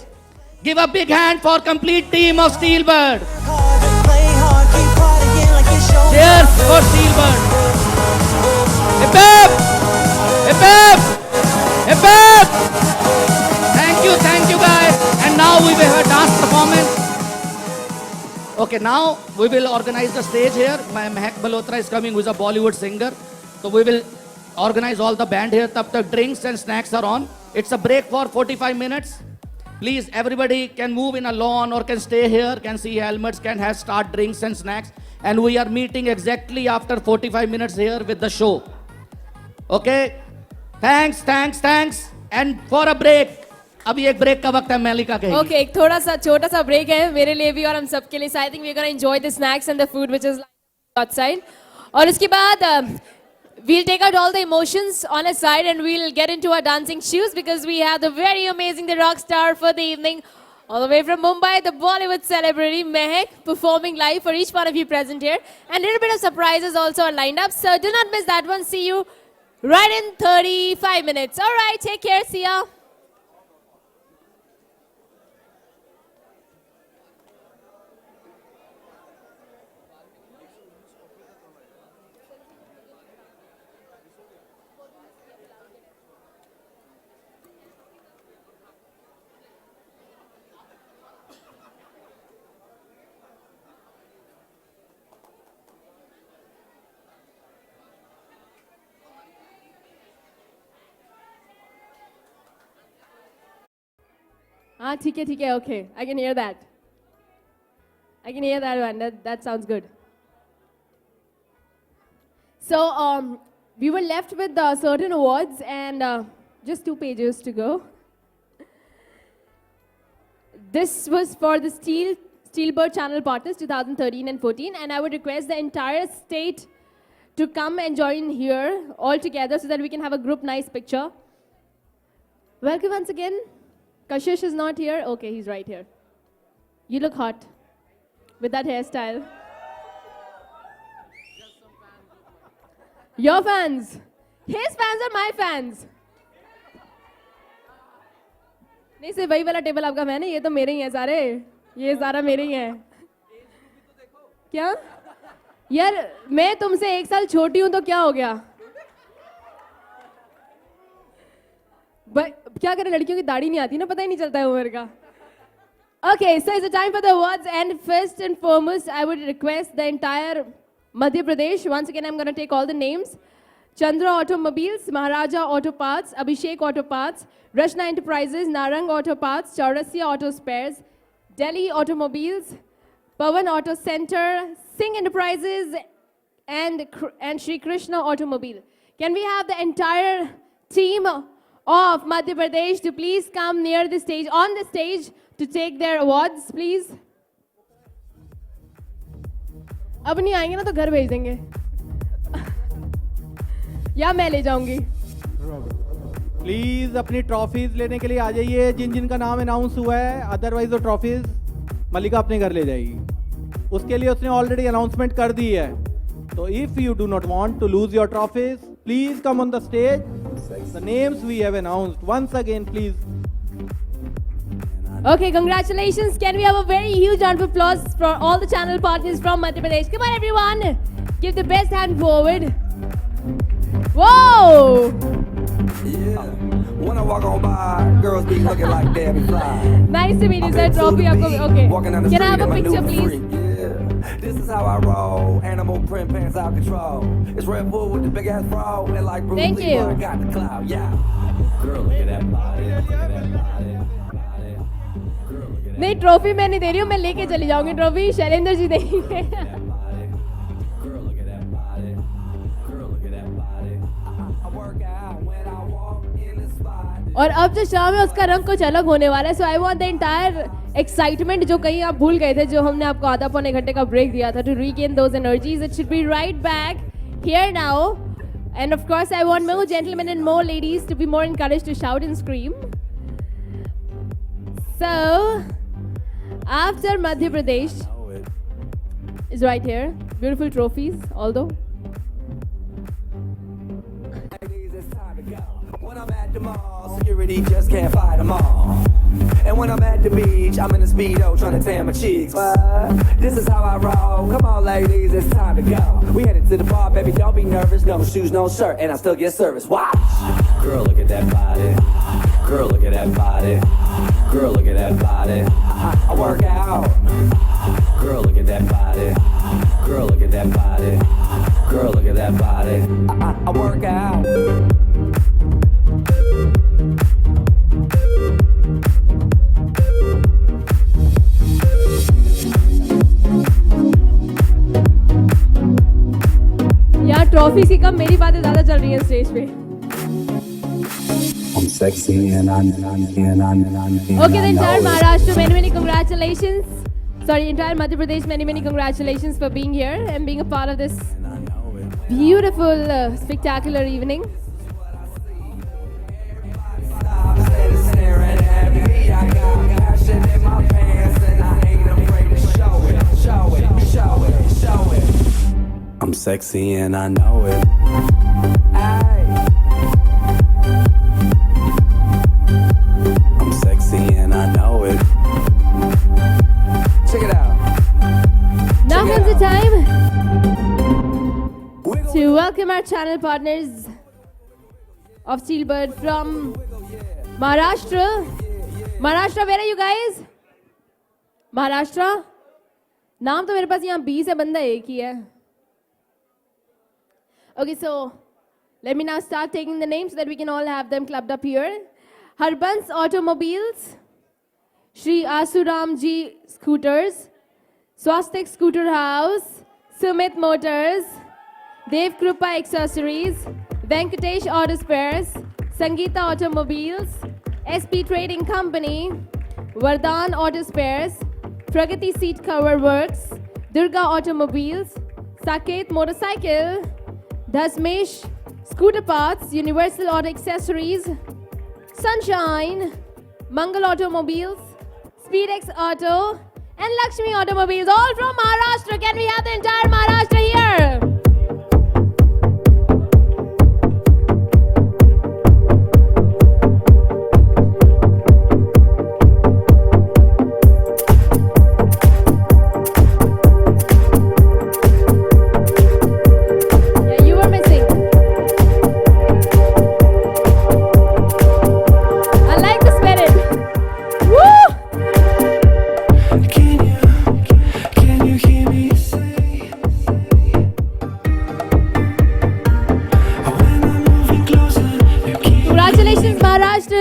Give a big hand for complete team of Steel Bird. Cheers for Steel Bird. Hip hip! Hip hip! Hip hip! Thank you guys. And now we will have a dance performance. Okay, now we will organize the stage here. Mehak Malhotra is coming, who is a Bollywood singer. So we will organize all the band here. Tab tak drinks and snacks are on. It's a break for 45 minutes. Please, everybody can move in a lawn or can stay here, can see helmets, can have start drinks and snacks. And we are meeting exactly after 45 minutes here with the show. Okay? Thanks. And for a break. अभी एक break का वक्त है, मेलिका कहेगी. Okay, एक थोड़ा सा छोटा सा ब्रेक है मेरे लिए भी और हम सब के लिए. So I think we're going to enjoy the snacks and the food which is outside. और उसके बाद we'll take out all the emotions on a side and we'll get into our dancing shoes because we have the very amazing, the rock star for the evening, all the way from Mumbai, the Bollywood celebrity Mehak, performing live for each one of you present here. And a little bit of surprises also are lined up. So do not miss that one. See you right in 35 minutes. All right, take care. See ya. ठीक है, okay. I can hear that. I can hear that one. That sounds good. So we were left with certain awards and just 2 pages to go. This was for the Steelbird Channel Partners 2013 and 14, and I would request the entire state to come and join here all together so that we can have a group nice picture. Welcome once again. Kashish is not here. Okay, he's right here. You look hot with that hairstyle. Your fans. His fans are my fans. नहीं सिर्फ वही वाला table आपका मैंने, ये तो मेरे ही हैं सारे. ये सारा मेरे ही हैं. क्या? यार मैं तुमसे 1 साल छोटी हूं तो क्या हो गया? क्या करें, लड़कियों की दाढ़ी नहीं आती ना, पता ही नहीं चलता है उम्र का. Okay, so it's the time for the awards, and first and foremost, I would request the entire Madhya Pradesh. Once again, I'm going to take all the names. Chandra Automobiles, Maharaja Auto Parts, Abhishek Auto Parts, Rashna Enterprises, Narang Auto Parts, Chaurasia Auto Spares, Delhi Automobiles, Pawan Auto Center, Singh Enterprises, and Shri Krishna Automobile. Can we have the entire team of Madhya Pradesh to please come near the stage, on the stage, to take their awards, please? अब नहीं आएंगे ना तो घर भेज देंगे या मैं ले जाऊंगी. प्लीज अपनी ट्रॉफीज लेने के लिए आ जाइए जिन जिन का नाम अनाउंस हुआ है. अदरवाइज वो ट्रॉफीज मलिका अपने घर ले जाएगी. उसके लिए उसने ऑलरेडी अनाउंसमेंट कर दी है. तो if you do not want to lose your trophies, please come on the stage. The names we have announced once again, please. Okay, congratulations. Can we have a very huge round of applause for all the channel partners from Madhya Pradesh? Come on, everyone. Give the best hand forward. Whoa! Yeah. When I walk on by, girls be looking like Debbie Fly. Nice to meet you, sir. Trophy. Okay. Can I have a picture, please? This is how I roll. Animal print pants out control. It's Red Bull with the big ass bra. And like Bruce Thank Lee, you. I got the clout. Yeah. Girl, look at that body. Look at that body. नहीं, trophy मैं नहीं दे रही हूँ, मैं लेके चली जाऊंगी. Trophy Shailendra ji देंगे. और अब जो शाम है उसका रंग कुछ अलग होने वाला है. So I want the entire excitement जो कहीं आप भूल गए थे, जो हमने आपको आधा पौने घंटे का ब्रेक दिया था, to regain those energies. It should be right back here now. And of course I want more gentleman and more ladies to be more encouraged to shout and scream. So, after Madhya Pradesh is right here, beautiful trophies, although. When I'm at the mall, security just can't fight them all. And when I'm at the beach, I'm in a Speedo trying to tan my cheeks. This is how I roll. Come on, ladies, it's time to go. We headed to the bar, baby, don't be nervous. No shoes, no shirt, and I still get service. Watch. Girl, look at that body. Girl, look at that body. Girl, look at that body. I work out. Girl, look at that body. Girl, look at that body. Girl, look at that body. I work out. Speak की कम, मेरी बातें ज्यादा चल रही हैं stage पे. I'm sexy and I Okay, the entire Maharashtra, many congratulations. Sorry, entire Madhya Pradesh, many congratulations for being here and being a part of this beautiful, spectacular evening. I'm sexy and I know it. I'm sexy and I know it. Check it out. Now comes the time to welcome our channel partners of Steelbird from Maharashtra. Maharashtra, where are you guys? Maharashtra? नाम तो मेरे पास यहाँ 20 है, बंदा एक ही है. Okay, so let me now start taking the names so that we can all have them clubbed up here. Harbans Automobiles, Shri Asuram Ji Scooters, Swastik Scooter House, Sumit Motors, Dev Krupa Accessories, Venkatesh Auto Spares, Sangeeta Automobiles, SP Trading Company, Vardhan Auto Spares, Pragati Seat Cover Works, Durga Automobiles, Saket Motorcycle, Dasmesh Scooter Parts, Universal Auto Accessories, Sunshine, Mangal Automobiles, Speedex Auto, and Lakshmi Automobiles, all from Maharashtra. Can we have the entire Maharashtra here?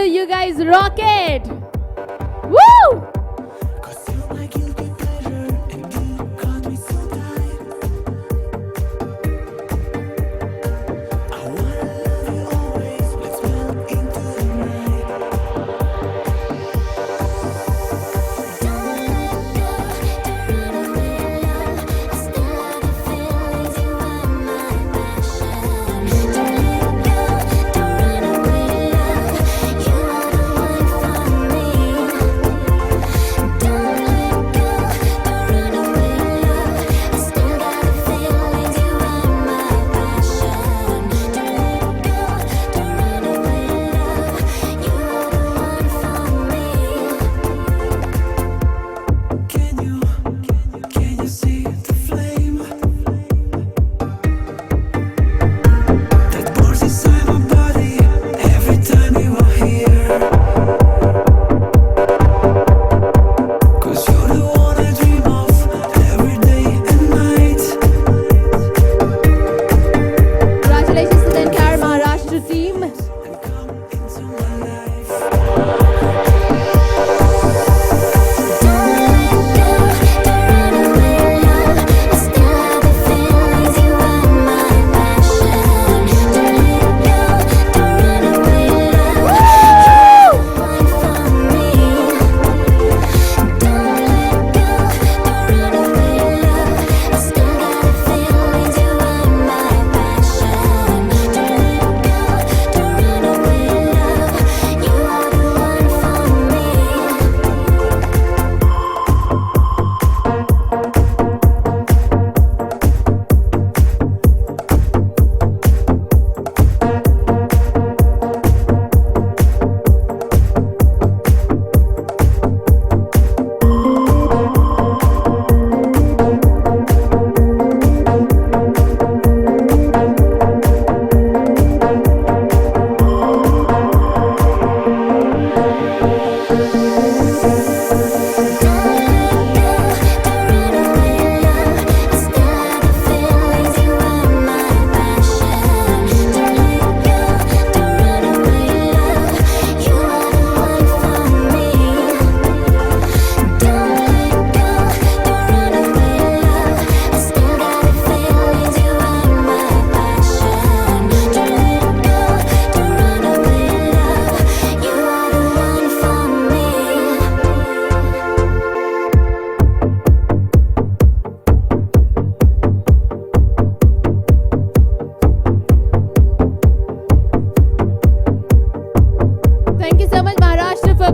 You guys rock it! Woo!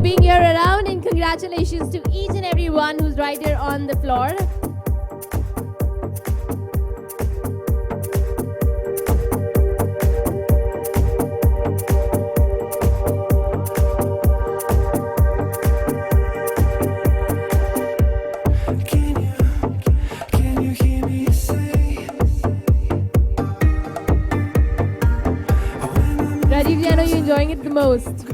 being here around, and congratulations to each and every one who's right here on the floor. Rajiv, I know you're enjoying it the most.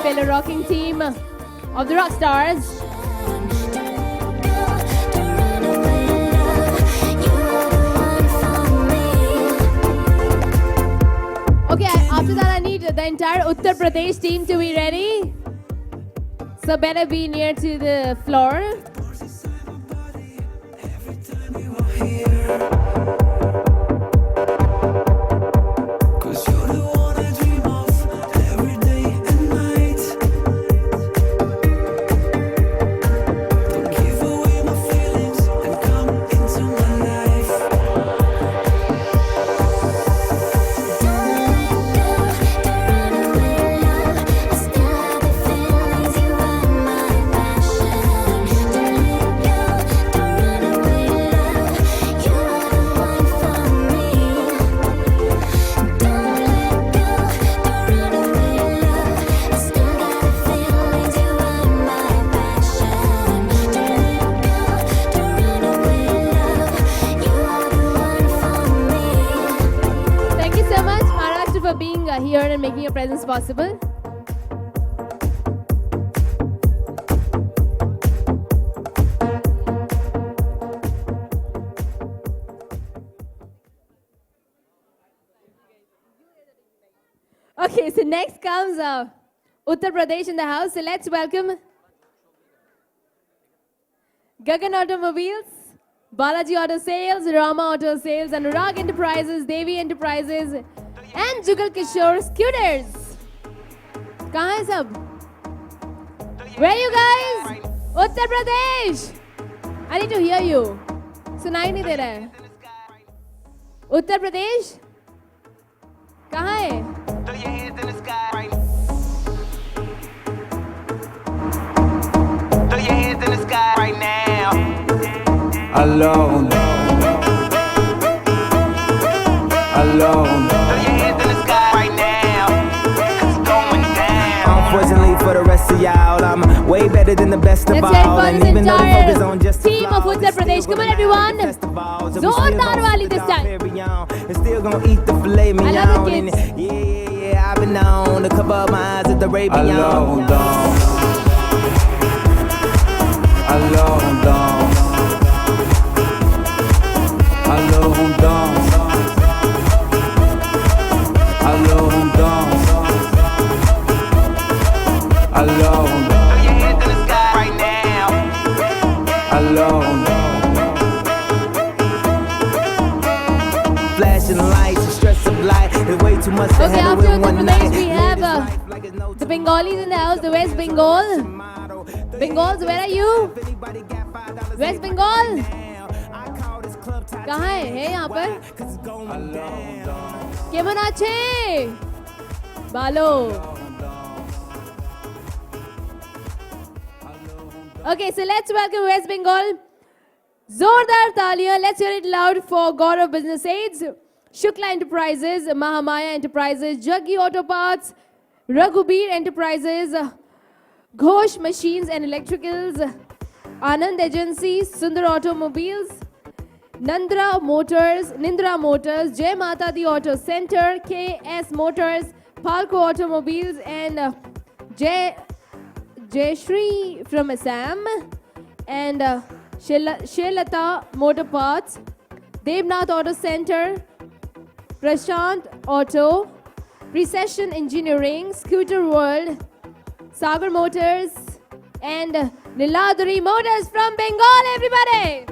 Fellow rocking team of the rock stars. Okay, after that I need the entire Uttar Pradesh team to be ready. So better be near to the floor. Here and making your presence possible. Okay, so next comes Uttar Pradesh in the house. So let's welcome Gagan Automobiles, Balaji Auto Sales, Rama Auto Sales, Anurag Enterprises, Devi Enterprises, and Jugal Kishore Scooters. कहाँ हैं सब? Where are you guys? Uttar Pradesh. I need to hear you. सुनाई नहीं दे रहा है. उत्तर प्रदेश कहाँ है? Alone, alone. Unfortunately for the rest of y'all, I'm way better than the best of Let's hear it all. for And this even though the focus on entire just the team of flaws, Uttar Pradesh. Come on, everyone. Zordar wali this time. And still gonna eat the filet I mignon. love the kids. And yeah, I've been known to cover up my eyes at the Arabian. Alone, down. Alone, down. Alone, down. Alone, down. Alone. Throw your hands in the sky right now. Alone. Flashing lights, the stress of life. There's way too much to Okay, handle after in Uttar one Pradesh, night. we have the Bengalis in the house, the West Bengal. Bengals, where are you? West Bengal. कहाँ है यहाँ पर? केमन आछे? बालो. Okay, so let's welcome West Bengal. Zordar Talia. Let's hear it loud for God of Business Aids, Shukla Enterprises, Mahamaya Enterprises, Jaggi Auto Parts, Raghubir Enterprises, Ghosh Machines and Electricals, Anand Agencies, Sundar Automobiles, Nindra Motors, Jai Mata Di Auto Center, KS Motors, Palco Automobiles, and Jayashri from Assam, and Shelata Motor Parts, Devnath Auto Center, Prashant Auto, Precession Engineering, Scooter World, Sagar Motors, and Niladuri Motors from Bengal, everybody!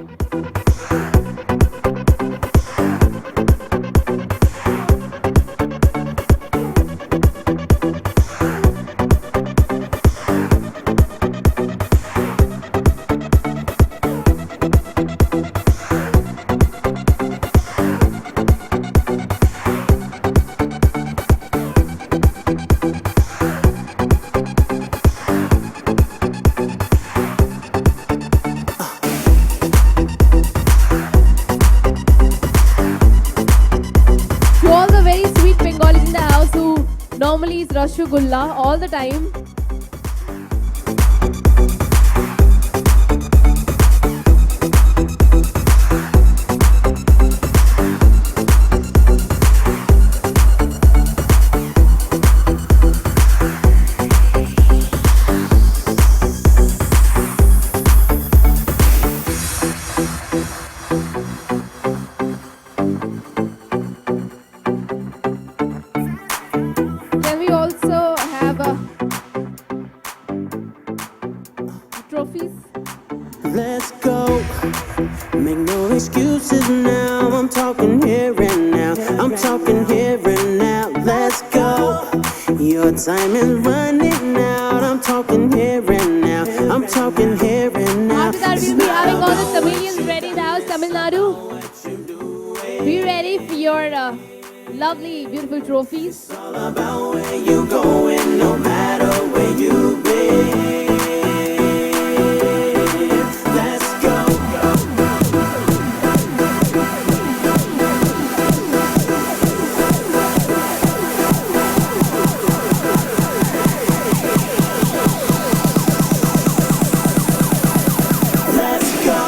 Normally it's Rasgulla all the time. Can we also have trophies? Let's go. Make no excuses now. I'm talking here and now. I'm talking here and now. Let's go. Your time is running out. I'm talking here and now. I'm talking here and now. After that, we'll be having all the Tamilians ready in the house, Tamil Nadu. Be ready for your lovely, beautiful trophies. It's all about where you going, no matter where you've been. Let's go. Let's go.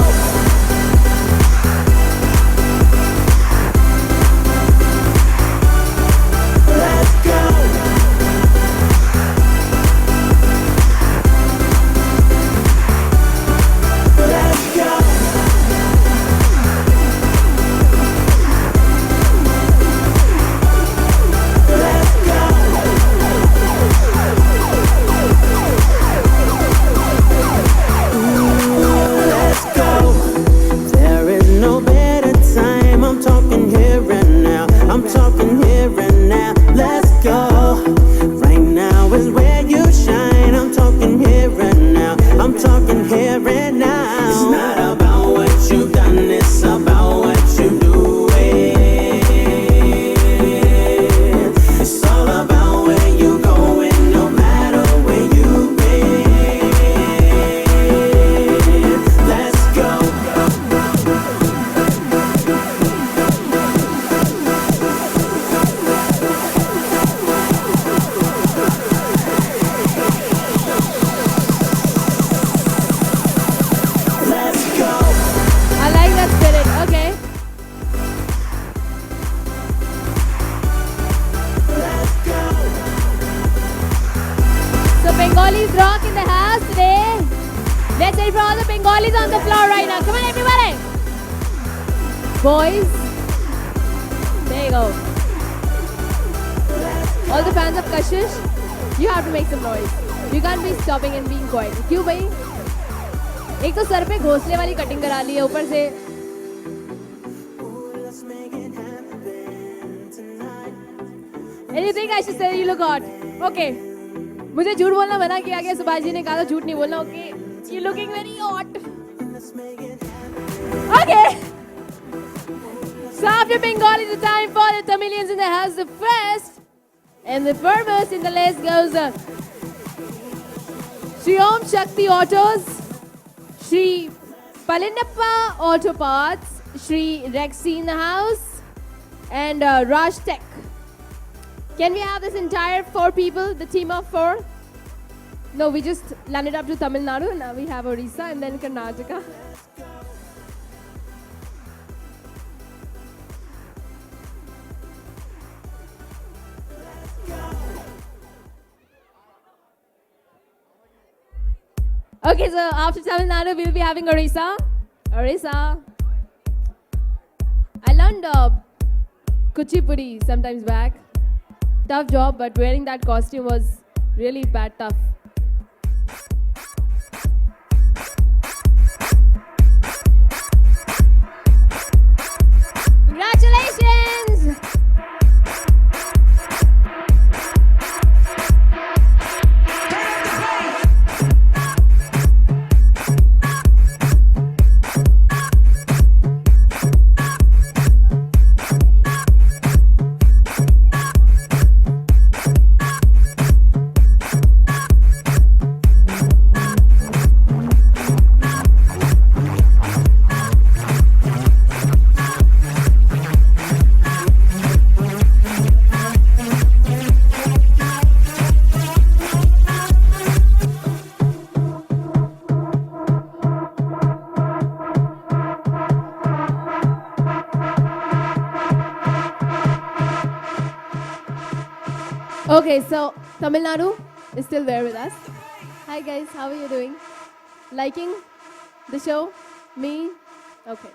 Let's go. Let's go. Let's Let's go. There is no better time. I'm talking here and now. I'm talking here and now. Let's go. Right now is where you shine. I'm talking here and now. I'm talking here and now. It's not about what you've done. It's about what you doing. It's all about where you going, no matter where you've been. Let's go. Let's go. I like that spirit. Okay. Let's go. So Bengalis rock in the house today. Let's hear it for all the Bengalis on the floor right now. Come on, everybody. Boys. There you go. All the fans of Kashish, you have to make some noise. You can't be stopping and being quiet. क्यों भाई? एक तो sir पे घोंसले वाली cutting करा ली है ऊपर से. Anything I should say? You look hot. Okay. मुझे झूठ बोलना मना किया गया. सुभाष जी ने कहा था झूठ नहीं बोलना. Okay. You looking very hot. Okay. So after Bengal, it's time for the Tamilians in the house. The first and the foremost in the list goes Shri Om Shakti Autos, Shri Palindappa Auto Parts, Shri Rexy in the house, and Raj Tech. Can we have this entire 4 people, the team of 4? No, we just landed up to Tamil Nadu, and now we have Orissa and then Karnataka. Okay, so after Tamil Nadu, we'll be having Orissa. Orissa. I learned kuchipudi sometimes back. Tough job, but wearing that costume was really bad tough. Congratulations! Okay, so Tamil Nadu is still there with us. Hi guys, how are you doing? Liking the show? Me? Okay.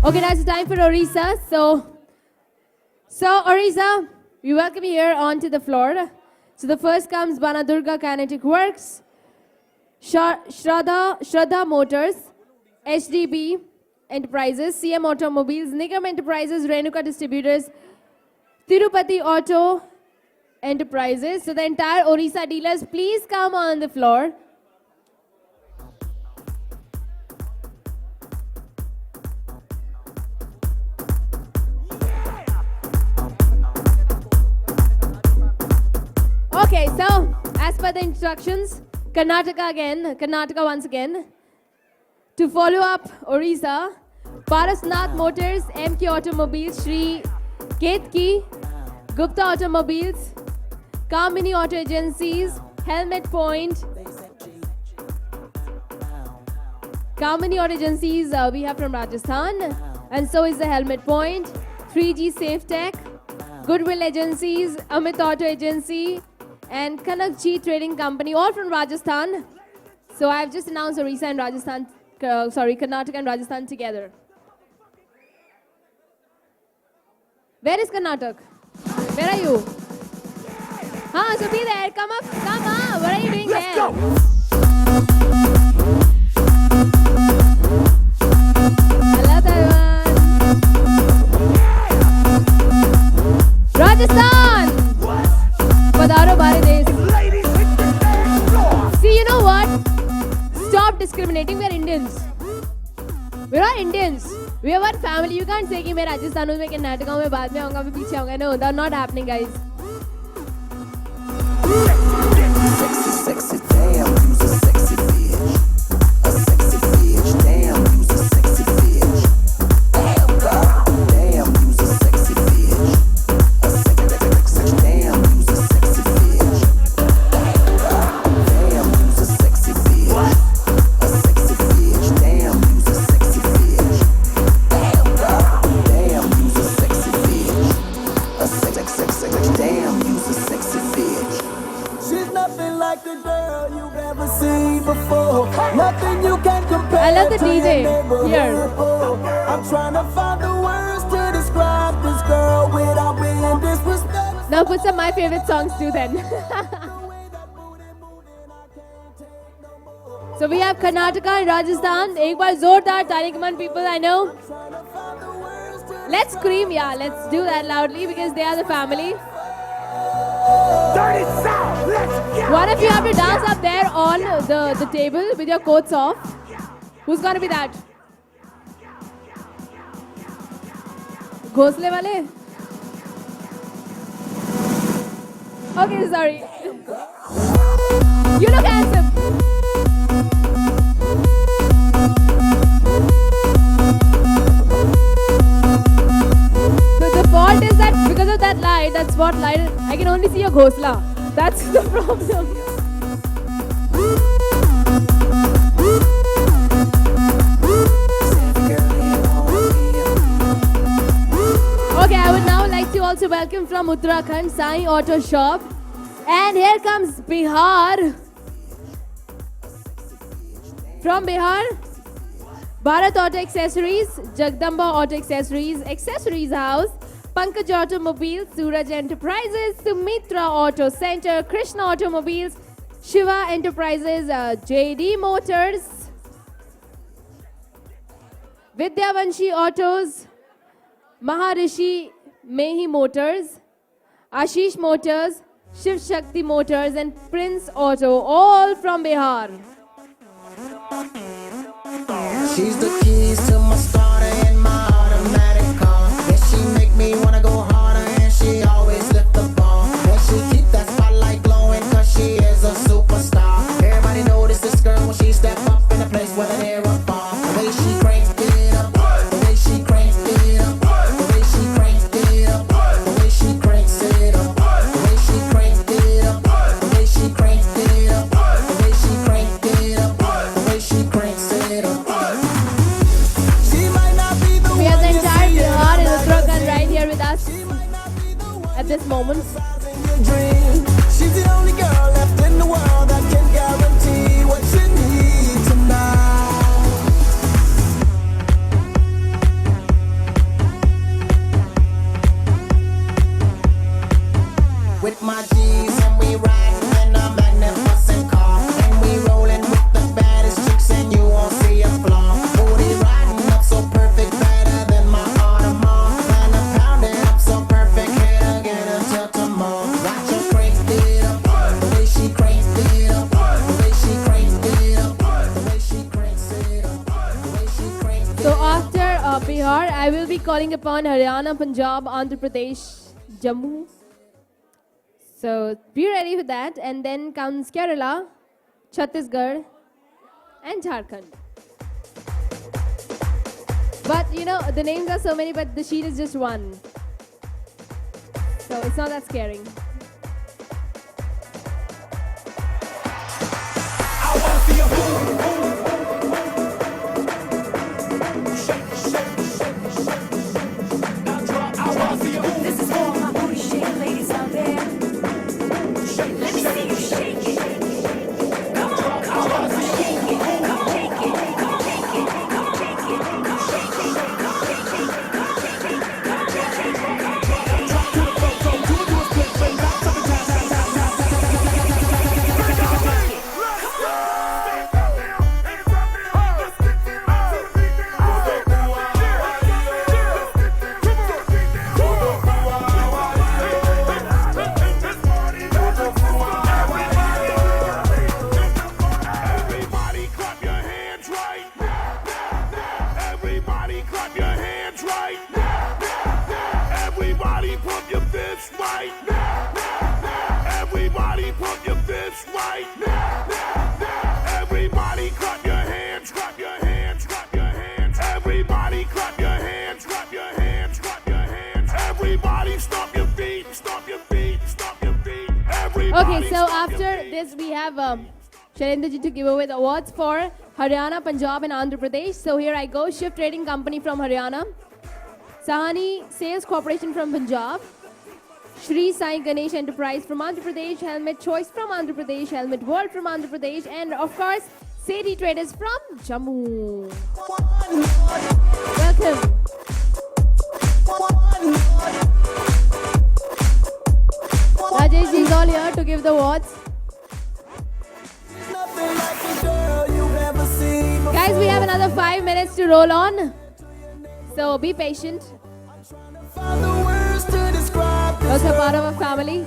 Okay, now it's time for Orissa. So Orissa, we welcome you here onto the floor. So the first comes Banadurga Kinetic Works, Shraddha Motors, HDB Enterprises, CM Automobiles, Nigam Enterprises, Renuka Distributors, Tirupati Auto Enterprises. So the entire Orissa dealers, please come on the floor. Okay, so as per the instructions, Karnataka once again. To follow up Orissa, Parasnath Motors, MK Automobiles, Shri Ketki, Gupta Automobiles, Kamini Auto Agencies, Helmet Point, Kamini Auto Agencies we have from Rajasthan, and so is the Helmet Point, 3G Safe Tech, Goodwill Agencies, Amit Auto Agency, and Kanakji Trading Company, all from Rajasthan. So I've just announced Orissa and Rajasthan, Karnataka and Rajasthan together. Where is Karnataka? Where are you? So be there. Come up. What are you doing there? Go. Hello, Taiwan. Rajasthan. Padaro Bharat. See, you know what? Stop discriminating. We are Indians. We are Indians. We are one family. You can't say कि मैं राजस्थान हूँ, मैं कर्नाटक हूँ, मैं बाद में आऊँगा, मैं पीछे आऊँगा. No, that's not happening, guys. Sexy, damn, you's a sexy bitch. A sexy bitch, damn, you's a sexy bitch. Damn, girl, damn, you's a sexy bitch. A sexy, damn, you's a sexy bitch. Damn, girl, damn, you's a sexy bitch. A sexy bitch, damn, you's a sexy bitch. Damn, girl, damn, you's a sexy bitch. A sexy, damn, you's a sexy bitch. She's nothing like the girl you've ever seen before. Nothing you can compare. I love the DJ here. I'm trying to find the words to describe this girl without being disrespectful. Now put some my favorite songs too then. So we have Karnataka and Rajasthan. एक बार जोरदार ताली, come on people, I know. Let's scream, yeah, let's do that loudly because they are the family. One of you have to dance up there on the table with your coats off. Who's gonna be that? घोंसले वाले? Okay, sorry. You look handsome. The fault is that because of that light, that spotlight, I can only see your ghosla. That's the problem. Okay, I would now like to also welcome from Uttarakhand, Sai Auto Shop. And here comes Bihar. From Bihar, Bharat Auto Accessories, Jagdamba Auto Accessories, Accessories House, Pankaj Automobiles, Suraj Enterprises, Sumitra Auto Center, Krishna Automobiles, Shiva Enterprises, JD Motors, Vidyavanshi Autos, Maharishi Mehi Motors, Ashish Motors, Shiv Shakti Motors and Prince Auto, all from Bihar. She's the keys to my starter and my automatic car. Yeah, she make me wanna go harder and she always lift the bar. Yeah, she keep that spotlight glowing cause she is a superstar. Everybody notice this girl when she step up in a place where they're above. The way she cranks it up, the way she cranks it up, the way she cranks it up, the way she cranks it up, the way she cranks it up, the way she cranks it up, the way she cranks it up, the way she cranks it up. We have the entire Bihar and Uttarakhand right here with us at this moment. She's the only girl left in the world that can guarantee what you need tonight. With my G's and we riding in a magnificent car, and we rolling with the baddest chicks and you won't see a flaw. Booty riding up so perfect, better than my Audemars. And I'm pounding up so perfect, hit again until tomorrow. Watch her crank it up, the way she cranks it up, the way she cranks it up, the way she cranks it up, the way she cranks it up. So after Bihar, I will be calling upon Haryana, Punjab, Andhra Pradesh, Jammu. So be ready for that. And then comes Kerala, Chhattisgarh, and Jharkhand. But you know, the names are so many, but the sheet is just one. So it's not that scary. This is for my booty shake ladies out there. Let me see you shake it. Come on, come on, shake it. Come shake it. Come shake it. Come shake it. Come shake it. Come shake it. Come shake it. Come shake it. Drop to the floor, do a split, bring back to the top. Everybody clap your hands right. Everybody clap your hands right. Everybody pump your fists right. Everybody pump your fists right. Everybody clap your hands, clap your hands, clap your hands. Everybody clap your hands, clap your hands, clap your hands. Everybody stomp your feet, stomp your feet, stomp your feet. Everybody Okay, so stomp your after feet. this, we have Shailendra ji to give away the awards for Haryana, Punjab, and Andhra Pradesh. So here I go. Shift Trading Company from Haryana, Sahani Sales Corporation from Punjab, Shri Sai Ganesh Enterprise from Andhra Pradesh, Helmet Choice from Andhra Pradesh, Helmet World from Andhra Pradesh, and of course, Sethi Traders from Jammu. Welcome. Rajesh ji is all here to give the awards. Guys, we have another 5 minutes to roll on. So be patient. Also part of our family.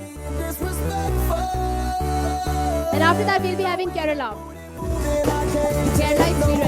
And after that, we'll be having Kerala. Kerala experience.